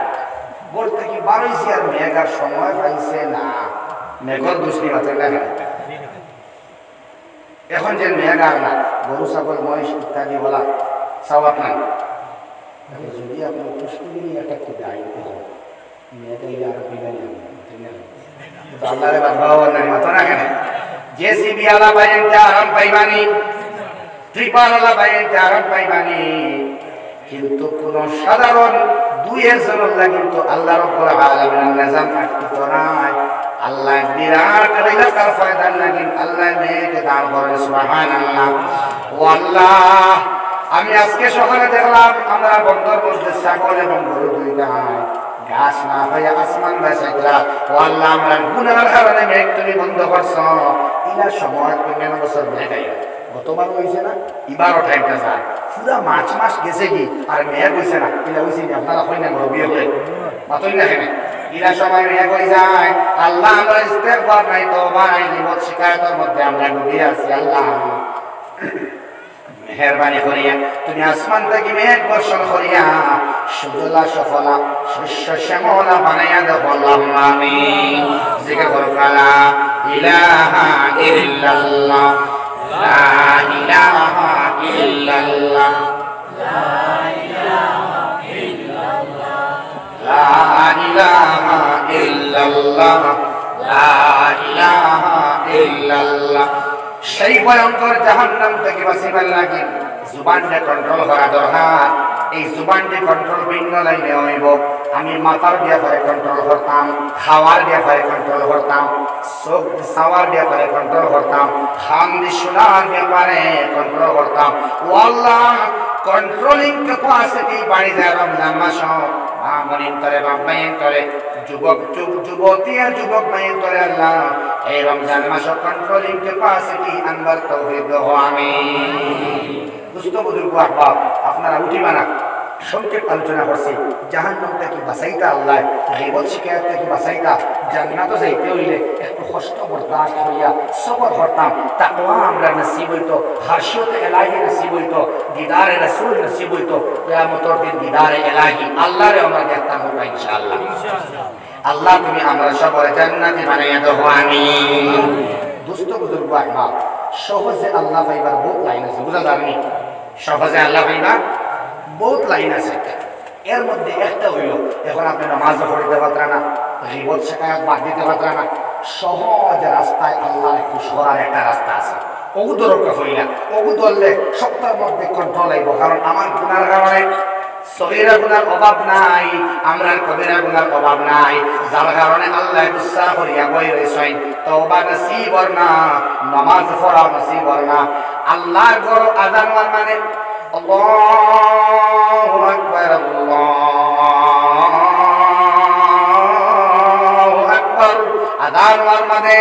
বলতে কি বারোইছি আর মেঘার সময় পাইছে না মেঘর দুষ্টি মাথায় লাগে এখন যে মেঘ আর না গরু ছাগল মহিষ ইত্যাদি বলা সবাব নাই যদি আপনার পুষ্টিগিরি একটা খুব আইতে হয় মেঘ আইলে আর বিদায় তো আল্লাহরে বাদবাও নাই মাথা না কেন জেসিবি আলা বাইনটা আরাম পাইবানি ত্রিপাল আলা বাইনটা আরাম পাইবানি কিন্তু কোন সাধারণ দুইয়ের জন্য কিন্তু আল্লাহ রাব্বুল আলামিনের নিজাম আটকিত নাই আল্লাহ বিরাট এলাকার ফায়দা লাগি আল্লাহ মেয়েকে দান করেন সুবহানাল্লাহ ও আল্লাহ আমি আজকে সকালে দেখলাম আমরা বন্দর মধ্যে ছাগল এবং গরু দুইটা গাছ না হয়ে আসমান বাসাইলা ও আল্লাহ আমরা গুনার কারণে মেঘ তুমি বন্ধ করছো ইলা সময় 15 বছর মেঘ আইয়া গতবার হয়েছে না এবারও টাইমটা যায় পুরা মার্চ মাস গেছে কি আর মেঘ হয়েছে না ইলা হয়েছে কি আপনারা হয় না গরু বিয়ে হয়ে মাতই না কেন ইলা সময় মেঘ হয়ে যায় আল্লাহ আমরা ইস্তেগফার নাই তওবা নাই বিপদ শিকায়তের মধ্যে আমরা ডুবে আছি আল্লাহ মেহরবানি করিয়া তুমি আসমান থেকে মেঘ বর্ষণ করিয়া সুজলা সফলা শস্য শ্যামলা বানাইয়া দেবো আল্লাহুম্মা আমিন জিকির করো লা ইলাহা ইল্লাল্লাহ লা ইলাহা ইল্লাল্লাহ লা ইলাহা ইল্লাল্লাহ লা ইলাহা ইল্লাল্লাহ লা ইলাহা ইল্লাল্লাহ সেই ভয়ঙ্কর জাহান্নাম থেকে বাঁচিবার লাগে জুবানকে কন্ট্রোল করা দরকার এই জুবানকে কন্ট্রোল ভিন্ন লাইনে হইব আমি মাথার ব্যাপারে কন্ট্রোল করতাম খাওয়ার ব্যাপারে কন্ট্রোল করতাম চোখ চাওয়ার ব্যাপারে কন্ট্রোল করতাম খান শোনার ব্যাপারে কন্ট্রোল করতাম ও আল্লাহ কন্ট্রোলিং ক্যাপাসিটি বাড়ি যায় রমজান মাস মা মনিন্তরে বাপ মাইন্তরে যুবক যুবতী আর যুবক মাইন্তরে আল্লাহ এই রমজান মাস কন্ট্রোলিং ক্যাপাসিটি আনবার তৌফিক দাও আমিন দুস্থ বুজুর্গ আহবাব আপনারা উঠিবা না সংক্ষেপ আলোচনা করছি জাহান্নাম থেকে বাঁচাইতা আল্লাহ গীবত শিকায়ত থেকে বাঁচাইতা জান্নাত যাইতে হইলে একটু কষ্ট বরদাস্ত হইয়া সবর করতাম তাকওয়া আমরা নসিব হইতো খাশিয়তে ইলাহি নসিব হইতো দিদারে রাসূল নসিব হইতো কিয়ামতের দিন দিদারে ইলাহি আল্লাহরে আমরা দেখতাম ইনশাআল্লাহ আল্লাহ তুমি আমরা সবার জান্নাতি বানাইয়া দাও আমিন দুস্থ বুজুর্গ আহবাব সহজে আল্লাহ পাইবার বহুত লাইন আছে বুঝা যায়নি সহজে আল্লাহ পাইবার বহুত লাইন আছে এর মধ্যে একটা হইল এখন আপনি নামাজ পড়তে পারতেন না গীবত শিকায়াত বাদ দিতে পারতেন না সহজ রাস্তায় আল্লাহর খুশি করার একটা রাস্তা আছে ওগু দরকার হইলা ওগু ধরলে সপ্তাহের মধ্যে কন্ট্রোল আইব কারণ আমার গুনার কারণে সগীরা গুনার অভাব নাই আমরা কবিরা গুনার অভাব নাই যার কারণে আল্লাহ গুসা করিয়া বই রইছেন তওবা নসিব না নামাজ পড়া নসিব না আল্লাহর ঘর আযান মানে আল্লাহু আকবার আল্লাহু আকবার আযান মানে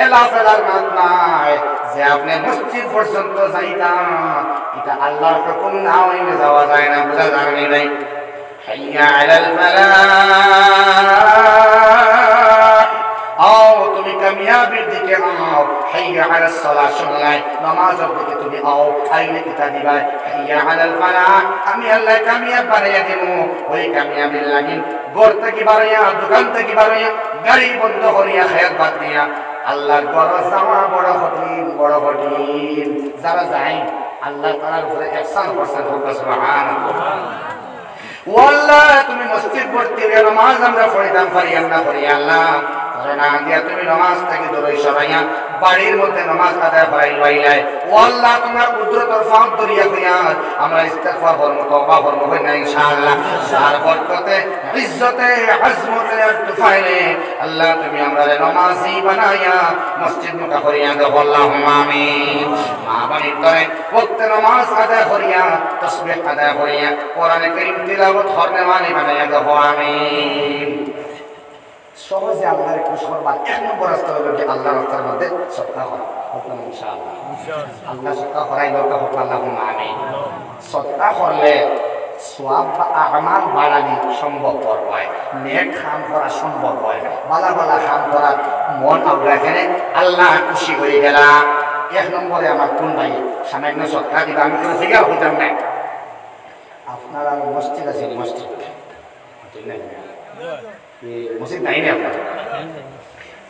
এলাফেলার মাত নাই যে আপনি মসজিদ পর্যন্ত যাইতাম এটা আল্লাহর হুকুম না হইলে যাওয়া যায় না বুঝা যায় নাই হাইয়া আলাল ফালাহ আও তুমি কামিয়াবির দিকে আও হাইয়া আলাস সালাহ শুনলাই নামাজের দিকে তুমি আও আইলে কিতা দিবা হাইয়া আলাল ফালাহ আমি আল্লাহ কামিয়াব বানাইয়া দেব ওই কামিয়াবির লাগি ঘর থেকে বাড়াইয়া দোকান থেকে বাড়াইয়া গাড়ি বন্ধ করিয়া খেয়াল বাদ দিয়া আল্লাহর বড় যাওয়া বড় কঠিন যারা যায় আল্লাহ তাআলার উপরে ইহসান করছেন সুবহানাল্লাহ ওয়াল্লাহ তুমি মসজিদ ভর্তি নামাজ আমরা পড়িতাম পারিয়াম না করি আল্লাহ করোনা দিয়া তুমি নামাজ থেকে দূরে সরাইয়া বাড়ির মধ্যে নামাজ আদায় করাই লইলাই ও আল্লাহ তোমার কুদরতের ফাঁক দরিয়া কইয়া আমরা ইস্তেগফার করব তওবা করব না ইনশাআল্লাহ সার বরকতে ইজ্জতে আজমতে আর তুফাইলে আল্লাহ তুমি আমরা নামাজি বানাইয়া মসজিদ মুকা করিয়া দাও আল্লাহুম্মা আমিন মা বাড়ির তরে ওয়াক্ত নামাজ আদায় করিয়া তাসবিহ আদায় করিয়া কোরআন কারীম তিলাওয়াত করনে মানে বানাইয়া দাও আমিন সহজে আল্লাহর খুশি করবার এক নম্বর রাস্তা হলো যে আল্লাহর রাস্তার মধ্যে সদকা করা হোক ইনশাআল্লাহ আল্লাহ সদকা করাই দরকার হোক আল্লাহুম্মা আমিন সদকা করলে সওয়াব বা আমাল বাড়ানো সম্ভব হয় নেক কাম করা সম্ভব হয় ভালো ভালো কাম করা মন আল্লাহ এখানে আল্লাহ খুশি হয়ে গেলা এক নম্বরে আমার কোন ভাই সামান্য সদকা দিবা আমি কোনো ফিগার হইতাম না আপনারা মসজিদ আছে মসজিদ মসজিদ নাই না আপনার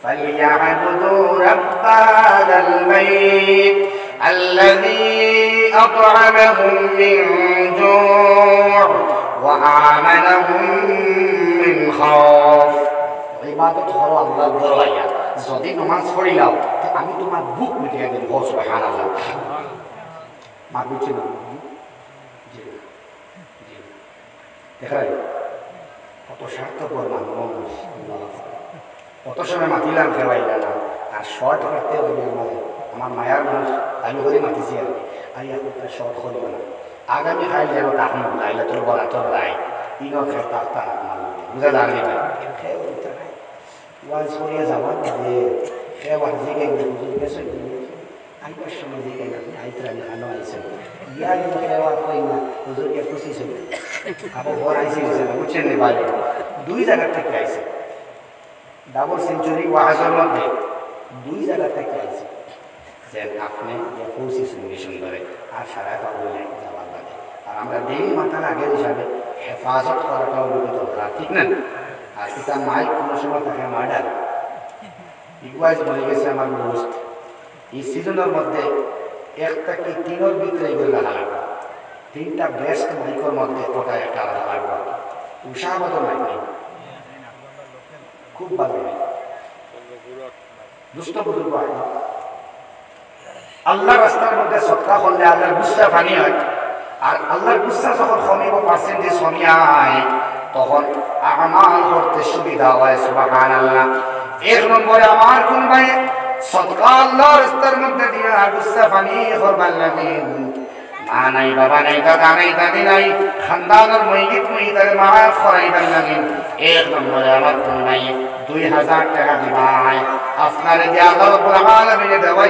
فليعبدوا رب هذا البيت الذي أطعمهم من جوع وآمنهم من خوف ইবাদত করো আল্লাহর ঘরে যদি নামাজ পড়িলাও আমি তোমার বুক মিটিয়ে দেব সুবহানাল্লাহ মা বুঝছি না জি জি দেখাই কত স্বার্থপর মানুষ কত সময় মাতিলাম খেলাইলা না আর শর্ট করতে হবে আমার মায়ার মানুষ আমি করে মাতিছি আর এখন তার শর্ট করবো না আগামী খাইল যেন তাহলে লাইলা তোর বলা তোর রায় তিনও খেয়ে তাক্তা বুঝা দাঁড়িয়ে খেয়ে ওয়াজ করিয়া যাওয়ার যে খেয়ে জিগে গেছে আইবার সময় জিগে আইতরা খানো আইসে ইয়া কিন্তু খেওয়ার কই না হুজুরকে খুশি ছিল আবার ঘর আইসে বুঝছেন না বাইরে দুই জায়গা থেকে আইসে ডাবল সেঞ্চুরি ওয়াজের মধ্যে দুই জায়গা থেকে আইসে যে আপনি পৌঁছি সুন্দর করে আর সারা পাবো যাওয়ার লাগে আর আমরা ডেইলি মাথার আগের হিসাবে হেফাজত করাটাও দরকার ঠিক না আর সেটা মাইক কোনো সময় থাকে মার্ডার ইকুয়াইজ বলে গেছে আমার দোস্ত এই সিজনের মধ্যে একটা কি তিনের ভিতরে এগুলো লাগা লাগবে তিনটা বেস্ট মাইকের মধ্যে ওটা একটা আলাদা লাগবে উৎসাহগত মাইক নেই খুব ভালো মাইক দুষ্ট বুজুর্গ হয় আল্লাহ রাস্তার মধ্যে সৎকা করলে আল্লাহর গুসা ফানি হয় আর আল্লাহর গুসা যখন কমিব পার্সেন্টেজ কমিয়ায় তখন আমাল করতে সুবিধা হয় সুবহানাল্লাহ এক নম্বরে আমার কোন ভাই সৎকা আল্লাহর রাস্তার মধ্যে দিয়া গুসা ফানি করবার লাগে মা নাই বাবা নাই দাদা নাই দাদি নাই খানদানের মহিত মহিতার মারা করাইবার লাগে এক নম্বরে আমার কোন ভাই 2000 টাকা দিবাই আপনারে দিয়া আল্লাহ রাব্বুল আলামিন দেওয়া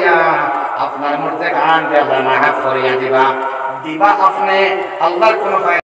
আপনার মধ্যে গান দিয়ে আল্লাহ মাফ করিয়া দিবা আপনি আল্লাহর কোনো